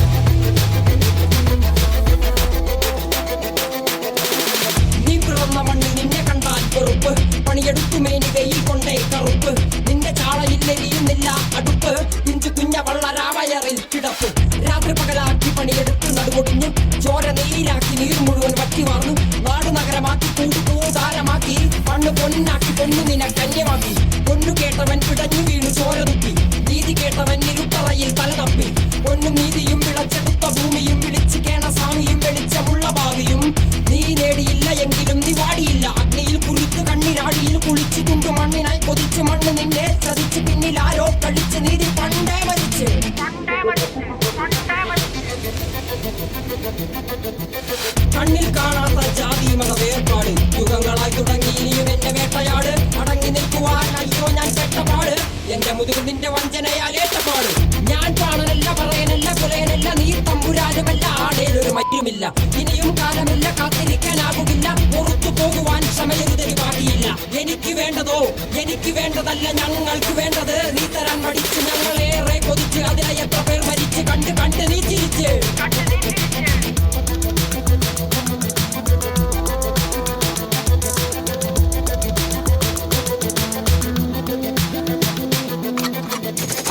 നീ പിറന്ന മണ്ണിൽ നിന്നെ കണ്ടാൽ വെറുപ്പ് പണിയെടുക്കുമേനി വെയിൽ കൊണ്ടേ കറുപ്പ് നിന്റെ ചാളയില്ലെരിയുന്നില്ല അടുപ്പ് പിഞ്ചു കുഞ്ഞ വള്ളരാവയറിൽ കിടപ്പ് രാത്രി പകലാക്കി പണിയെടുത്ത് നടുകൊടിഞ്ഞു ചോര നീരാക്കി നീർ മുഴുവൻ വറ്റി വാർന്നു നാട് നഗരമാക്കി കൂടാരമാക്കി പണ്ണ് പൊന്നാക്കി പൊന്നു നിന കന്യമാക്കി പൊന്നു കേട്ടവൻ പിടഞ്ഞു വീണു ചോര തുപ്പി നീതി കേട്ടവൻ ഇരുട്ടറയിൽ തല തപ്പി പൊന്നും നീതിയും വിളച്ചെടുത്ത ഭൂമിയും വിളിച്ചു കേണ സ്വാമിയും വെളിച്ചമുള്ള ഭാവിയും നീ നേടിയില്ല എങ്കിലും നീ വാടിയില്ല അഗ്നിയിൽ കുളിച്ചു കണ്ണിനാടിയിൽ കുളിച്ചു കൊണ്ടു മണ്ണിനായി കൊതിച്ചു മണ്ണ് നിന്നെ ചതിച്ചു പിന്നിൽ ആരോ കഴിച്ച് നീതി പണ്ടേ മരിച്ച് കണ്ണിൽ കാണാത്ത ജാതി മത വേർപാട് യുഗ നിന്റെ വഞ്ചനയാൽ ഏറ്റപാട്. ഞാൻ പാണനല്ല, പറയനല്ല, പുലയനല്ല, നീ തമ്പുരാനുമല്ല, ആടേലൊരു മറ്റുമില്ല. ഇനിയും കാലമില്ല, കാത്തിരിക്കാനാകുകില്ല, പുറത്തു പോകുവാൻ ക്ഷമയൊരുതരി പാടിയില്ല. എനിക്ക് വേണ്ടതോ എനിക്ക് വേണ്ടതല്ല, ഞങ്ങൾക്ക് വേണ്ടത് നീ തരാൻ പഠിച്ച്. ഞങ്ങളേറെ കൊതിച്ച് അതിലെ എത്ര പേർ മരിച്ച്, കണ്ട് കണ്ട് നീ ചിരിച്ച്.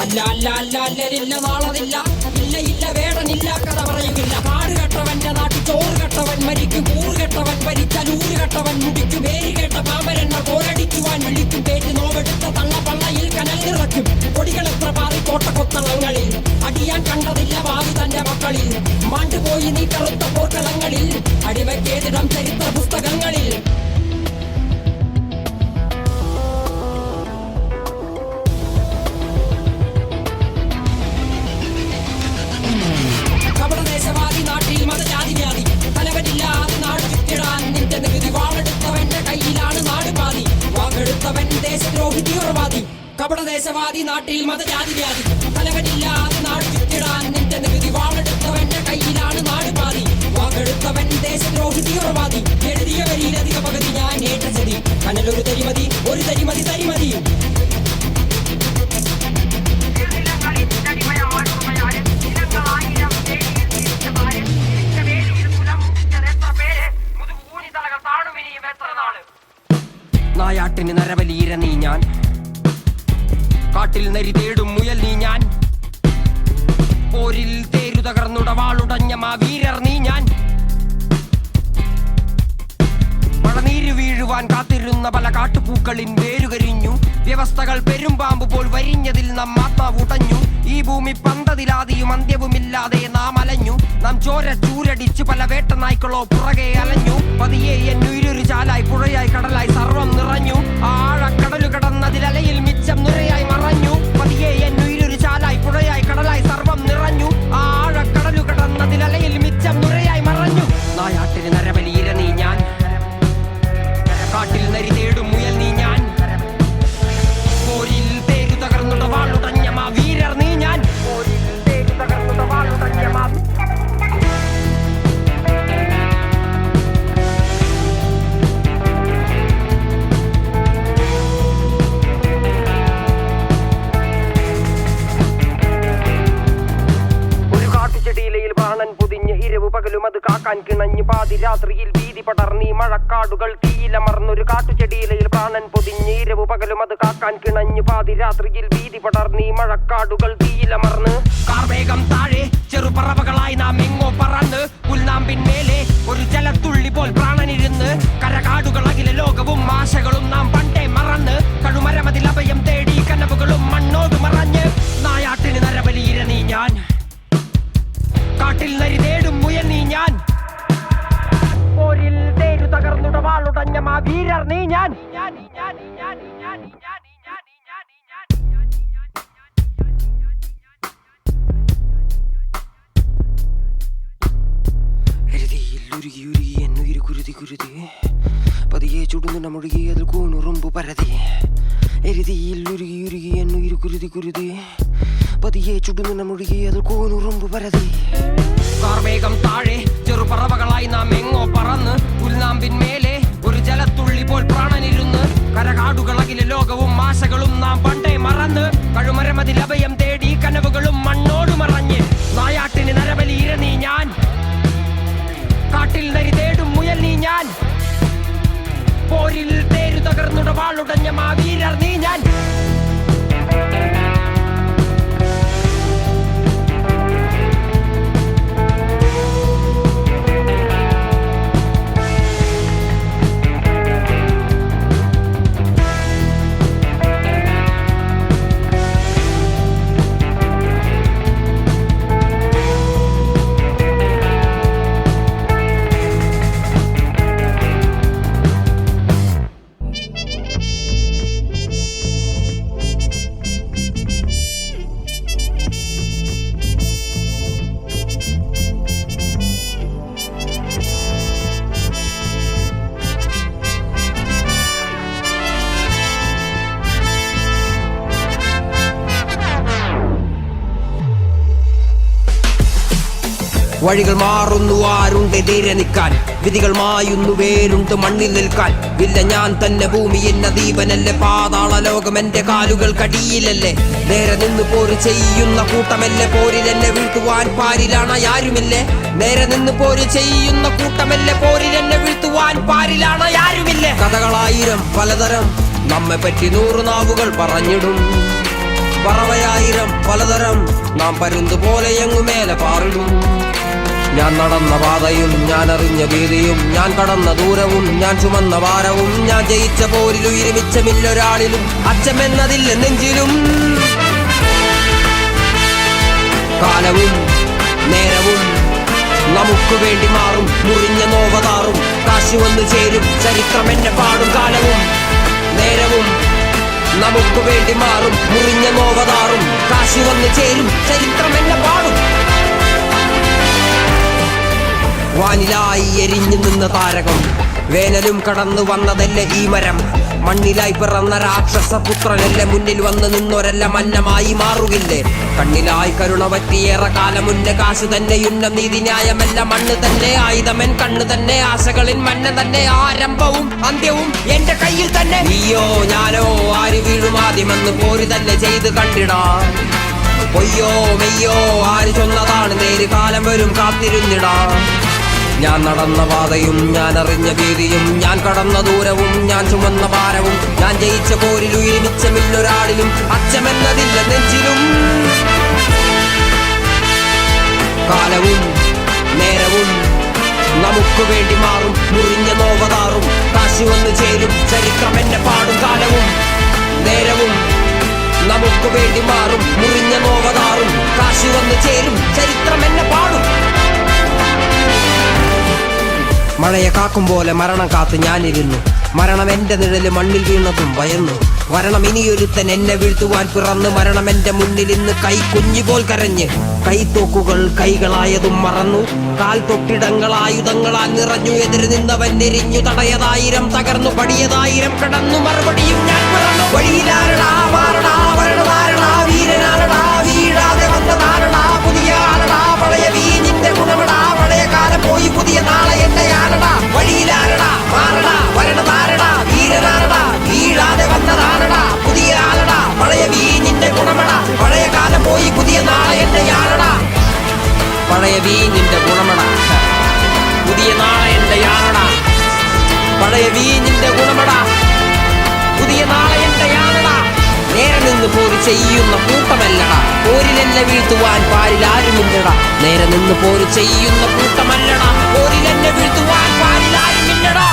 അല്ല അല്ല അല്ല അല്ലരില്ല, നാളതില്ല, ഇല്ല ഇല്ല വേടനില്ല, കഥ പറയുകില്ല. കാട് കെട്ടവന്റെ നാട്ടിൽ ചോറ് കെട്ടവൻ മരിക്കും, കൂറ് കെട്ടവൻ ഭരിച്ചാൽ ഊര് കെട്ടവൻ മുടിക്കും. പേര് കേട്ട പാമ്പരെണ്ണ പോരടിക്കുവാൻ വിളിക്കും. പേറ്റ് നോവെടുത്ത തള്ളപ്പള്ളയിൽ കനൽ നിറയ്ക്കും. കൊടികളെത്ര പാറി കോട്ടക്കൊത്തളങ്ങളിൽ അടിയാൻ കണ്ടതില്ല ഭാവി തന്റെ മക്കളിൽ. മാണ്ടുപോയി നീ കറുത്ത പോർക്കളങ്ങളിൽ, അടിമയ്ക്കേതിടം ചരിത്ര പുസ്തകങ്ങളിൽ. കപടദേശവാദി നാട്ടിൽ മതജാതി വ്യാധി, തലവനില്ലാതെ നാട് ചുറ്റിടാൻ നിന്റെ നികുതി. വാളെടുത്തവന്റെ കയ്യിലാണ് നാട് പാതി, വാക്കെടുത്തവൻ ദേശദ്രോഹി തീവ്രവാദി. കപടദേശവാദി നാട്ടിൽ മതജാതി വ്യാധി, തലവനില്ലാതെ നാട് ചുറ്റിടാൻ നിന്റെ നികുതി. വാളെടുത്തവന്റെ കയ്യിലാണ് നാട് പാതി, വാക്കെടുത്തവൻ ദേശദ്രോഹി തീവ്രവാദി. എഴുതിയ വരിയിലധിക പകുതി ഞാൻ ഏറ്റ ചതി, കനലൊരു തരിമതി, ഒരു തരിമതി തരിമതി. നായാട്ടിന് നരബലിയിര നീ ഞാൻ, കാട്ടിൽ നരി തേടും മുയൽ നീ ഞാൻ, പോരിൽ തേരു തകർന്നുട വാളുടഞ്ഞ മാവീരർ നീ ഞാൻ. മഴനീര് വീഴുവാൻ കാത്തിരുന്ന പല കാട്ടുപൂക്കളിൻ വേരുകരിഞ്ഞു. വ്യവസ്ഥകൾ പെരുമ്പാമ്പ് പോൽ വരിഞ്ഞതിൽ നാം ആത്മാവുടഞ്ഞു. ഈ ഭൂമി പന്തതിലാതിയും അന്ത്യവുമില്ലാതെ നാം അലഞ്ഞു. നാം ചോര ചൂരടിച്ച് പല വേട്ട നായ്ക്കളോ പുറകെ അലഞ്ഞു. പതിയെ എന്നുയിരൊരു ചാലായി പുഴയായി കടലായി സർവം നിറഞ്ഞു. ആഴക്കടലു കടന്നതിലലയിൽ മിച്ചം നുരയായി മറഞ്ഞു. പതിയെ എന്നുയിരൊരു ചാലായി പുഴയായി കടലായി സർവം നിറഞ്ഞു. ആഴക്കടലു കടന്നതിലലയിൽ മിച്ചം നുരയായി മറഞ്ഞു. നായാട്ടിന് നരബലിയിര നീ ഞാൻ, കാട്ടിൽ നരി തേടും മുയൽ നീ ഞാൻ, പോരിൽ തേരു തകർന്നുട വാളുടഞ്ഞ മാവീരർ നീ ഞാൻ, പോരിൽ തേരു തകർന്നുട വാളുടഞ്ഞ മാ. ചെടിയിലയിൽ പ്രാണൻ പൊതിഞ്ഞ് ഇരവ് പകലും അത് കാക്കാൻ കിണഞ്ഞ്. പാതിരാത്രിയിൽ വീതി പടർന്നീ മഴക്കാടുകൾ തീയിലമർന്നൊരു കാട്ടുചെടിയിലയിൽ പ്രാണൻ പൊതിഞ്ഞ് ഇരവ് പകലും അത് കാക്കാൻ കിണഞ്ഞ്. പാതിരാത്രിയിൽ വീതി പടർന്നീ മഴക്കാടുകൾ തീയിലമർന്ന്. കാർവേഗം താഴെ ചെറുപറവകളായി നാം എങ്ങോ പറന്ന്. പുൽനാമ്പിന്മേലെ ഒരു ജലത്തുള്ളി പോൽ പ്രാണനിരുന്ന്. കരകാടുകൾ അഖില ലോകവും ആശകളും നാം പണ്ടേ മറന്ന്. കഴുമരമതിൽ അഭയം തേടി കനവുകളും മണ്ണോട് മറഞ്ഞ്. നായാട്ടിന് നരബലിയിര നീ ഞാൻ, കാട്ടിൽ നരി തേടും മുയൽ നീ ഞാൻ, പോരിൽ തേരു തകർന്നുട വാളുടഞ്ഞ മാവീരർ നീ ഞാൻ. ഉരുകി എന്നുയിര് കുരുതി കുരുതി, പതിയെ ചുടുന്ന മുഴുകി അതിൽ കൂണുറുമ്പ് പരതി. എരുതിയിൽ ഉരുകി എന്നുയിര് കുരുതി കുരുതി, പതിയെ ചുടുന്ന മുഴുകി അതിൽ കൂണുറുമ്പ് പരതി. കാർവേഗം താഴെ ചെറുപറവകളായി നാം എങ്ങോ പറന്ന്. പുൽനാമ്പിന്മേലെ ഒരു ജലത്തുള്ളി പോൽ പ്രാണനിരുന്ന്. കരകാടുകളകിലെ ലോകവും ആശകളും നാം പണ്ടേ മറന്ന്. കഴുമരമതിൽ അഭയം തേടി കനവുകളും മണ്ണോട് മറഞ്ഞ്. നായാട്ടിന് നരബലിയിര നീ ഞാൻ, കാട്ടിൽ നരി തേടും മുയൽ നീ ഞാൻ, പോരിൽ തേരു തകർന്നുട വാളുടഞ്ഞ മാവീരർ നീ ഞാൻ. വഴികൾ മാറുന്നു ആരുണ്ട് നേരെ നിൽക്കാൻ, വിധികൾ മായുന്നു വേരുണ്ട് മണ്ണിൽ നിൽക്കാൻ. ഇല്ല ഞാൻ തന്നെ ഭൂമി എന്ന ദീപനല്ലേ, പാതാള ലോകം എന്റെ കാലുകൾ കടിയിലല്ലേ. നേരെ നിന്ന് പോര് ചെയ്യുന്ന കൂട്ടമല്ലേ, പോരിലെന്നെ വീഴ്ത്തുവാൻ പാരിലാണ് ആരുമില്ലേ. നേരെ നിന്ന് പോര് ചെയ്യുന്ന കൂട്ടമല്ലേ, പോരിലെന്നെ വീഴ്ത്തുവാൻ പാരിലാണ് ആരുമില്ലേ. കഥകളായിരം പലതരം നമ്മെ പറ്റി 100 നാവുകൾ പറഞ്ഞിടും, പറവയായിരം പലതരം നാം പരുന്തുപോലെ എങ്ങുമേലെ പാറിടും. ഞാൻ നടന്ന പാതയും ഞാൻ അറിഞ്ഞ ഭീതിയും ഞാൻ കടന്ന ദൂരവും ഞാൻ ചുമന്ന ഭാരവും ഞാൻ ജയിച്ച പോരിലും ഇരുമിച്ചമില്ലൊരാളിലും അച്ചമെന്നതില്ല നെഞ്ചിലും. കാലവും നേരവും നമുക്ക് വേണ്ടി മാറും, മുറിഞ്ഞ നോവതാറും കാശി വന്നു ചേരും, ചരിത്രം എന്നെ പാടും. കാലവും നേരവും നമുക്ക് വേണ്ടി മാറും, മുറിഞ്ഞ നോവതാറും കാശി വന്നു ചേരും, ചരിത്രം എന്നെ പാടും. വാനിലായി എരിഞ്ഞു നിന്ന താരകം, വേനലും കടന്നു വന്നതല്ലേ ഈ മരം. മണ്ണിലായി പിറന്ന രാക്ഷസപുത്രനല്ലേ, മുന്നിൽ വന്ന് നിന്നൊരല്ല മന്നമായി മാറുകില്ലേ. കണ്ണിലായി കരുണ പറ്റിയേറെ കാലം മുന്നേ, കാശ് തന്നെ ഉന്നം നീതി ന്യായമല്ല, മണ്ണ് തന്നെ ആയുധമൻ കണ്ണ് തന്നെ, ആശകളിൻ മന്ന തന്നെ, ആരംഭവും അന്ത്യവും എന്റെ കയ്യിൽ തന്നെ. നീയോ ഞാനോ ആര് വീഴും ആദ്യമെന്ന് പോര് തന്നെ ചെയ്ത് കണ്ടിടാം. പൊയ്യോ മെയ്യോ ആര് ചൊന്നതാണ് നേര്, കാലം വരും കാത്തിരുന്നിടാം. ഞാൻ നടന്ന പാതയും ഞാൻ അറിഞ്ഞ ഭീതിയും ഞാൻ കടന്ന ദൂരവും ഞാൻ ചുമന്ന ഭാരവും ഞാൻ ജയിച്ച പോരിലും ഇരുമിച്ചമില്ലൊരാളിലും അച്ചമെന്നതില്ല നെഞ്ചിലും. കാലവും നേരവും നമുക്ക് വേണ്ടി മാറും, മുറിഞ്ഞ നോവതാറും കാശി വന്നു ചേരും, ചരിത്രം എന്നെ പാടും. കാലവും നേരവും നമുക്ക് വേണ്ടി മാറും, മുറിഞ്ഞ നോവതാറും കാശി വന്നു ചേരും, ചരിത്രം എന്നെ പാടും. മഴയെ കാക്കും പോലെ മരണം കാത്ത് ഞാനിരുന്നു, മരണം എന്റെ നിഴല് മണ്ണിൽ വീണതും ഭയന്നു. വരണം ഇനിയൊരുത്തൻ എന്നെ വീഴ്ത്തുവാൻ പിറന്ന്, മരണം എന്റെ മുന്നിൽ ഇന്ന് കൈ കുഞ്ഞുപോൽ കരഞ്ഞ്. കൈത്തോക്കുകൾ കൈകളായതും മറന്നു, കാൽ തൊട്ടിടങ്ങൾ ആയുധങ്ങളാൽ നിറഞ്ഞു. എതിര് നിന്നവൻ എരിഞ്ഞു, തടയതായിരം തകർന്നു, പടിയതായിരം കടന്നു, മറുപടിയും ഞാൻ പിറന്നു. വഴിയിലാരടാ മാറടാ വരണതാരടാ, വീരനാരടാ വീഴാതെ വന്നതാരടാ, പുതിയ ആരടാ പഴയ വീഞ്ഞിന്റെ ഗുണമടാ, പഴയ കാലം പോയി പുതിയ നാളെ എന്റെ ആരടാ. വഴിയിലാരടാ മാറടാ വരണതാരടാ, വീരനാരടാ വീഴാതെ വന്നതാരടാ, പുതിയ ആരടാ പഴയ വീഞ്ഞിന്റെ ഗുണമടാ, പഴയ കാലം പോയി പുതിയ നാളെ എന്റെ ആരടാ. പഴയ വീഞ്ഞിന്റെ ഗുണമടാ, പുതിയ നാളെ എന്റെ ആരടാ, പഴയ വീഞ്ഞിന്റെ ഗുണമടാ, പുതിയ നാളെ എന്റെ ആരടാ. നേരെ നിന്ന് പോര് ചെയ്യുന്ന കൂട്ടമല്ലടാ, പോരിലെന്നെ വീഴ്ത്തുവാൻ പാരിൽ ആരുമില്ലടാ. നേരെ നിന്ന് പോര് ചെയ്യുന്ന കൂട്ടമല്ലടാ, പോരിലെന്നെ വീഴ്ത്തുവാൻ പാരിൽ ആരുമില്ലടാ.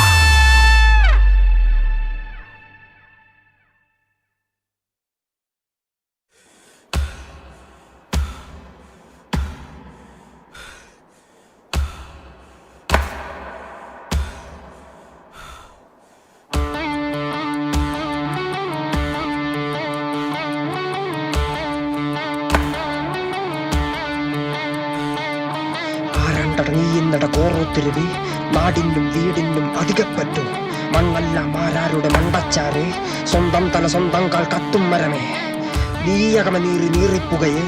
നീയിന്നട കോറോത്തിരുവി, നാടിനും വീടിനും അധികപ്പറ്റു. മണ്ണല്ല മാരാരുടെ മണ്ടച്ചാറ്, സ്വന്തം തല സ്വന്തം കാൽ കത്തും മരമേ. നീയകമ നീറി നീറിപ്പുകയെ,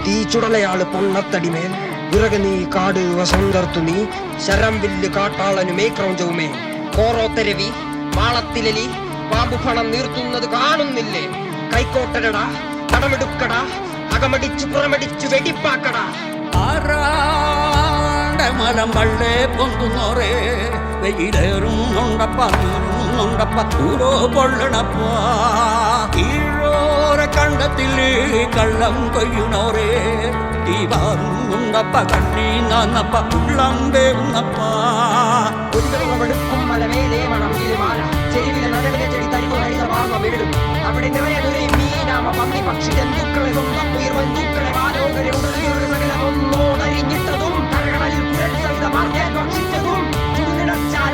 തീ ചുടലയാള് പൊണ്ണത്തടിമേൽ. വിറക് നീ കാട് വസന്തർത്തു നീ, ശരം വില്ല് കാട്ടാളനു മേക്രൗഞ്ചവുമേ. കോറോത്തരവി മാളത്തിലലി, പാമ്പു പണം നീർത്തുന്നത് കാണുന്നില്ലേ. കൈക്കോട്ടരടാ കടമെടുക്കടാ, അകമടിച്ചു പുറമടിച്ചു വെടിപ്പാക്കടാ. മരം വള്ളേ പൊന്തുന്നോറേ, വെയിലേറുന്നുണ്ടപ്പ നീറുന്നുണ്ടപ്പ കൂടോ പൊള്ളണപ്പ. ഈഴോരെ കണ്ടത്തിൽ കള്ളം കൊയ്യുന്നോറേ, തീ വാറുന്നുണ്ടപ്പ കണ്ണീ നന്നപ്പ ഉള്ളം വേവുന്നപ്പ. മലമേലെ മണം തിരുമാല, ചെരുവിലെ നടുവിലെ ചെടി തരികു ഹരിത ഭാഗം വീടും. അവിടെ നിറയെ മീനാമ പന്നി പക്ഷി ജന്തുക്കളെ സ്വന്തം ഉയർവന്തുക്കളെ വാലോകരെ ഉടലിയൊരു സകലം ഒന്നോടരിഞ്ഞിട്ടതും, കരകളിൽ പുരസഹിത മാർഗേ ഭക്ഷിച്ചതും, ചുടുനിടച്ചായ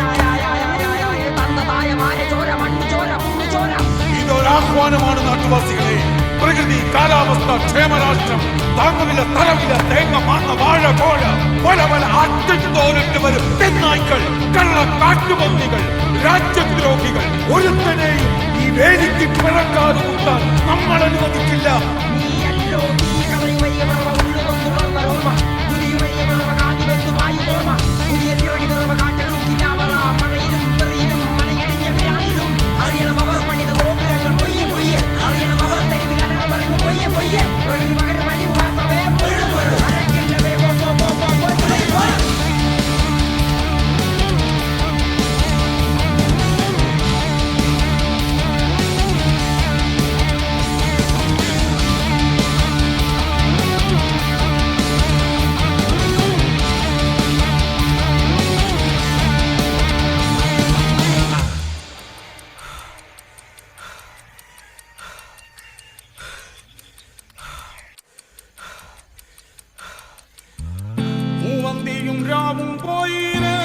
തന്നതായ മാരചോര മണ്ണുചോര പുണ്ണുചോര. ഇതൊരാഹ്വാനമാണ് നാട്ടുവാസികളെ. പ്രകൃതി കാലാവസ്ഥ ക്ഷേമരാഷ്ട്രം താങ്ങുവില തലവില തേങ്ങ മാങ്ങ വാഴ കോഴ പല പല അട്ടിത്തോലിട്ട് വരും തെന്നായ്ക്കൾ, കള്ള കാട്ടുപന്നികൾ, രാജ്യദ്രോഹികൾ ഒരുത്തനെയും ഈ വേദിക്ക് പിറക്കാതെ കൂട്ടാൻ നമ്മൾ അനുവദിക്കില്ല. നീയല്ലോ നീ കളയുമയ്യ ഉള്ളതൊന്നും പുതിയ വന്തിയും രാവും പോയിന്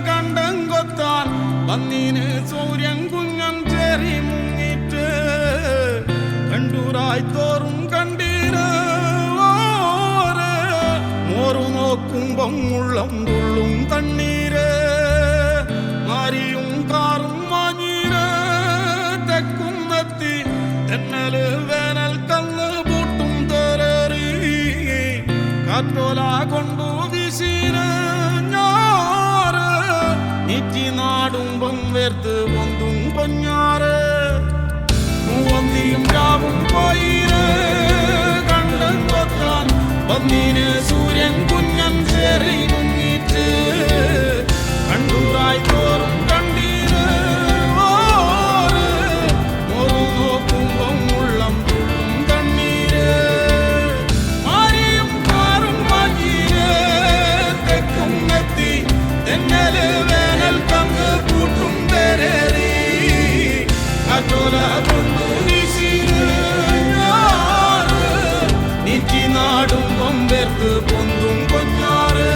കണ്ടങ്കൊത്താൻ വന്നീന് സൂര്യൻ കുഞ്ഞൻ ചേരി മുങ്ങിട്ട് കണ്ടൂരായി തോറും കണ്ടീന് മോറു നോക്കുമ്പം ഉള്ളം തുള്ളും തണ്ണീര് മാരിയും കാറും മാഞ്ഞീര് തെക്കുന്നത്തി തെന്നല് വേനൽ കന്ന് പൂട്ടും തേറി കാറ്റോല കൊണ്ടു വീശീന് ഞാറ് നീറ്റി നാടുമ്പം വേർത്ത് പൊന്തും പൊഞ്ഞാറ് വന്തിയും രാവും പോയിന് കണ്ടും കൊത്താൻ വന്നീന് സൂര്യൻ കുഞ്ഞൻ ചേറി മുങ്ങിട്ട് കണ്ടൂരായി തോറും കണ്ടീന് ഒരു നോക്കുമ്പം ഉള്ളം തുള്ളും കണ്ണീര് മാരിയും കാറും മാഞ്ഞീര് തെക്കും എത്തി തെന്നല് വേനൽ കന്ന് പൂട്ടും പേരേറി കാറ്റോല കൊണ്ടു വീശീന് നീറ്റി നാടും കൊമ്പേർത്ത് പൊന്തും പൊഞ്ഞാറ്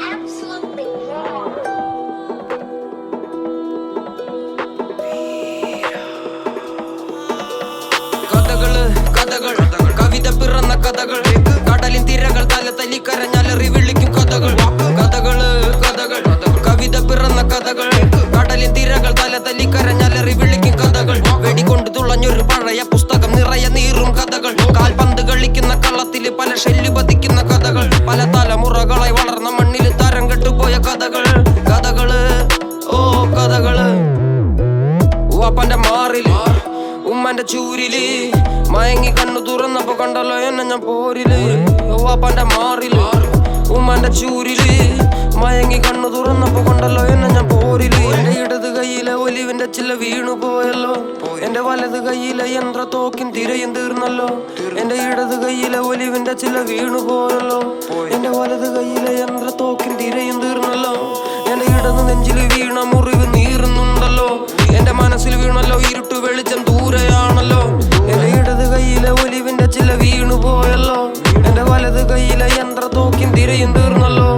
Absolutely wrong. കഥകൾ കവിത പിറന്ന കഥകൾ കടലിൻ തിരകൾ തല തല്ലി കരഞ്ഞാലറി വിളിക്കും കഥകൾ കവിത പിറന്ന കഥകൾ കടലിൻ തിരകൾ തല തല്ലി കരഞ്ഞാലറി വിളിക്കും കഥകൾ വെടികൊണ്ട് തുളഞ്ഞൊരു പഴയ പുസ്തകം നിറയെ നീറും കഥകൾ കാൽപന്ത് കളിക്കുന്ന കള്ളത്തില് പല ഷെല്ല് പതിക്കുന്ന കഥകൾ പല തലമുറകളായി വളർന്ന മണ്ണിൽ തരം കെട്ടുപോയ കഥകൾ ഓ കഥകള് വാപ്പന്റെ മാറില് ഉമ്മന്റെ ചൂരില് മയങ്ങി കണ്ണു തുറന്നപ്പോ കണ്ടല്ലോ എന്നെ ഞാൻ പോരില് വാപ്പന്റെ മാറില് ഉമ്മന്റെ ചൂരില് മയങ്ങി കണ്ണു തുറന്നപ്പോ കണ്ടല്ലോ എന്നെ ഞാൻ പോരില് എന്റെ ഇടത് കയ്യിലെ ഒലിവിന്റെ ചില വീണു പോയല്ലോ എന്റെ വലത് കയ്യിലെ യന്ത്ര തോക്കിൻ തിരയും തീർന്നല്ലോ എന്റെ ഇടത് കയ്യിലെ ഒലിവിന്റെ ചില വീണു പോയല്ലോ എന്റെ വലത് കയ്യിലെ യന്ത്ര തോക്കിൻ തിരയും തീർന്നല്ലോ എന്റെ ഇടത് നെഞ്ചില് വീണ മുറിവ് നീറുന്നുണ്ടല്ലോ എന്റെ മനസ്സിൽ വീണല്ലോ ഇരുട്ടു വെളിച്ചം ദൂരെയാണല്ലോ എന്റെ ഇടത് കയ്യിലെ ഒലിവിന്റെ ചില വീണു പോയല്ലോ എന്റെ വലത് കയ്യിലെ യന്ത്ര തോക്കിൻ തിരയും തീർന്നല്ലോ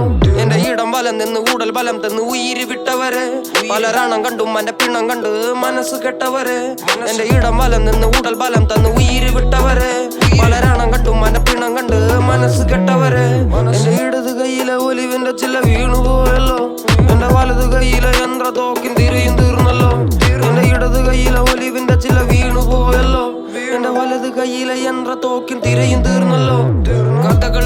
എന്റെ ഇടം വലം നിന്ന് ഊടൽ ബലം തന്ന് ഉയിര് വിട്ടവരെ പലരണം കണ്ടും എന്റെ പിണം കണ്ട് മനസ്സ് കെട്ടവരെ എന്റെ ഇടം വലം നിന്ന് ഊടൽ ബലം തന്ന് ഉയിര് വിട്ടവരെ പലരണം കണ്ടും എന്റെ പിണം കണ്ട് മനസ്സ് കെട്ടവരെ എന്റെ ഇടത് കയ്യിലെ ഒലിവിന്റെ ചില വീണു പോയല്ലോ എന്റെ വലത് കയ്യിലെ യന്ത്ര തോക്കിൻ തിരയും തീർന്നല്ലോ എന്റെ ഇടത് കയ്യിലെ ഒലിവിന്റെ ചില വീണു പോയല്ലോ എന്റെ വലത് കയ്യിലെ യന്ത്ര തോക്കിൻ തിരയും തീർന്നല്ലോ കഥകൾ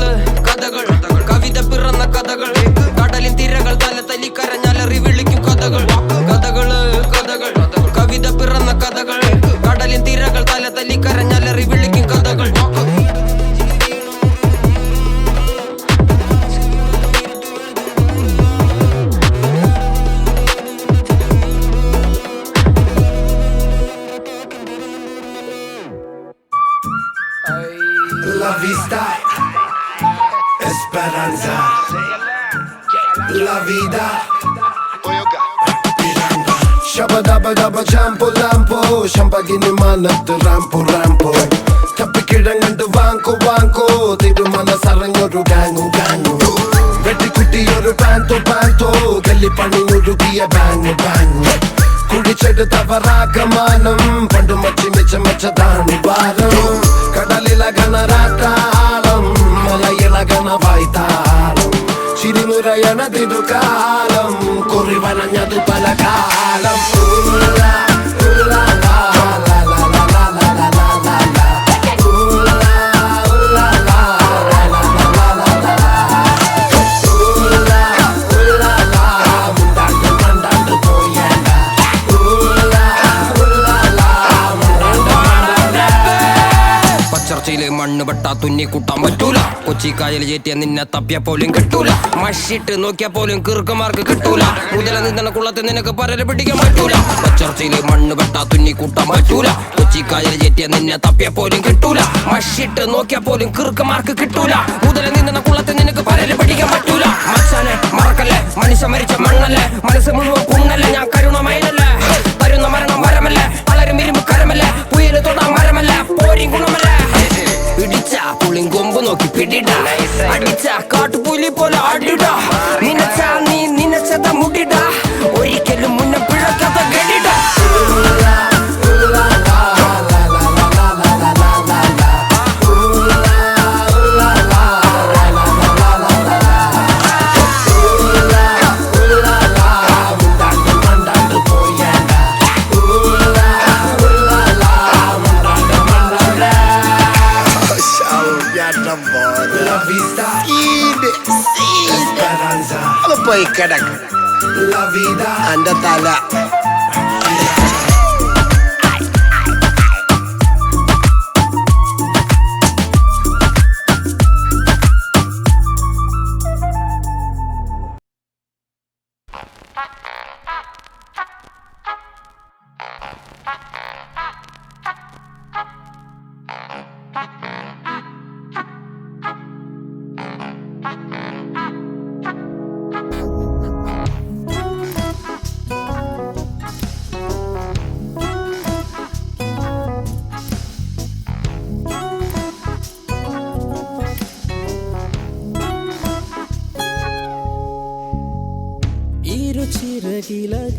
കവിത പിറന്ന കഥകൾ കടലിൻ തിരകൾ തല തല്ലി കരഞ്ഞാലറി വിളിക്കും കഥകൾ കവിത പിറന്ന കഥകൾ കടലിൻ തിരകൾ തല തല്ലി കരഞ്ഞാലറി വിളിക്കും കഥകൾ La vista, esperanza, la vida, dabba dabba champo lampo ശമ്പകിനി മാനത്ത് റാംപോ റാംപോ കപ്പിക്കിഴങ്ങണ്ട് വാങ്കോ വാങ്കോ തിരുമനസറിഞ്ഞൊരു ഗാങ്ങു ഗാങ്ങു വെട്ടിക്കുട്ടിയൊരു പാന്തോ പാന്തോ ഗല്ലിപ്പണിഞ്ഞൊരുക്കിയ ബാങ്ങു ബാങ്ങു കുഴിച്ചെടുത്തവരാഗമാനം പണ്ടു മച്ചി മെച്ചതാണ് വാരം കടലിലകണരാട്ടാളം മലയിളകണ വായ്ത്താളം ചിരിനുരയണ തിരുകാലം കുറിവനഞ്ഞതു പല കാലം ചർച്ചയില് മണ്ണ് പെട്ടാ തുന്നി കൂട്ടാൻ പറ്റൂല കൊച്ചിക്കായൽ ചേറ്റിയ നിന്നെ തപ്പിയ പോലും കിട്ടൂല മഷിട്ട് നോക്കിയ പോലും കിറുക്കന്മാർക്ക് കിട്ടൂല മുതല നിന്ന കുളത്തിൽ നിനക്ക് പരല് പിടിക്കാൻ പറ്റൂല ചർച്ചയില് മണ്ണ് പെട്ടാ തുന്നി കൂട്ടാൻ പറ്റൂല കൊച്ചിക്കായൽ ചേറ്റിയ നിന്നെ തപ്പിയ പോലും കിട്ടൂല മഷിട്ട് നോക്കിയ പോലും കിറുക്കന്മാർക്ക് കിട്ടൂല മുതല നിന്ന കുളത്തിൽ നിനക്ക് പരല് പിടിക്കാൻ പറ്റൂല മച്ചാനെ മറക്കല്ലേ മനുഷ്യ മരിച്ച മണ്ണല്ലേ മനസ്സ് മുഴുവൻ പുണ്ണല്ലേ ഞാൻ കരുണമയനല്ലേ തരുന്ന മരണം മരമല്ലേ പലരും ഇരുമ്പ് കരമല്ലേ പുയല് തൊടാൻ മരമല്ലേ പോരി ഗുണമല്ലേ പിടിച്ച പുളിയും കൊമ്പ് നോക്കി പിടിട അടിച്ച കാട്ടുപുലി പോലെ അടിട നിനച്ച നീ നിനച്ചത മുടിട ഒരിക്കലും മുന്നേ പിഴക്കാത്ത ഗടിട പോയി കിടക്ക് എന്റെ തല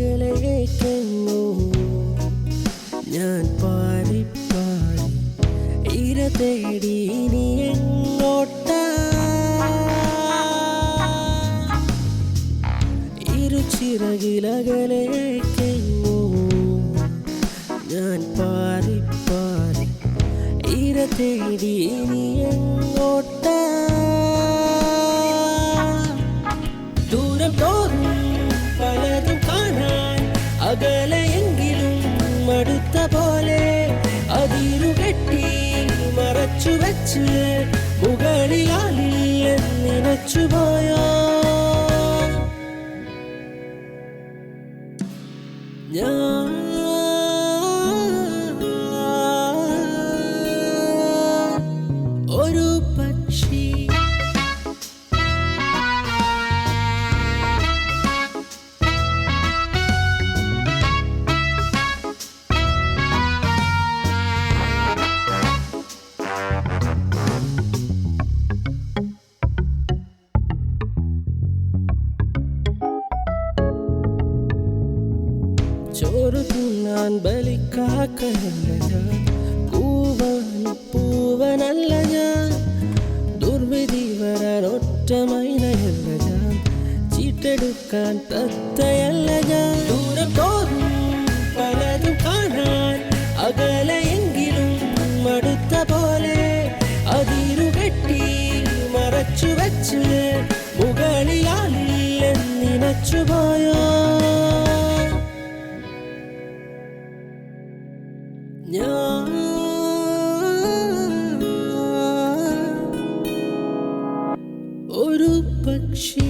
ചിറകിലകലേക്കെങ്ങോ ഞാൻ പാടി പാടി ഇര തേടി ഇനി എങ്ങോട്ടാ ചിറകിലകലേക്കെങ്ങോ ഞാൻ പാടി പാടി ഇര തേടി ഇനി എങ്ങോട്ടാ ദൂരം തോറും പലതും കാണാൻ അകലെയെങ്കിലും മടുത്ത പോലെ അതിരുകെട്ടി മറച്ചു വെച്ച് മുകളിലാലിൽ നിനച്ചു പോയോ ഞാൻ ഒരു പക്ഷി ചോറ് തിന്നാൻ ബലിക്കാക്കയല്ല ഞാൻ കൂവൻ പൂവനല്ല ഞാൻ ദുർവിധി വരാൻ ഒറ്റമൈനയല്ല ഞാൻ ചീട്ടെടുക്കാൻ തത്തയല്ല ഞാൻ ദൂരം തോറും പലതും കാണാൻ അകലെയെങ്കിലും മടുത്ത പോലെ അതിരുകെട്ടി മറച്ചു വെച്ച് മുകളിലാലിൽ നിനച്ചു പോയോ ഞാൻ ഒരു പക്ഷി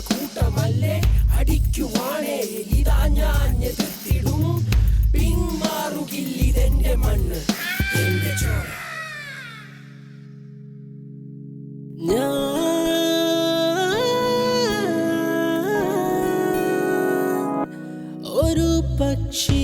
കൂട്ടമല്ലേ അടിക്കുവാണേ ഇതാ ഞാൻ എതിർത്തിടും പിന്മാറുകില്ലിതെന്റെ മണ്ണ് എന്റെ ചോര ഒരു പക്ഷി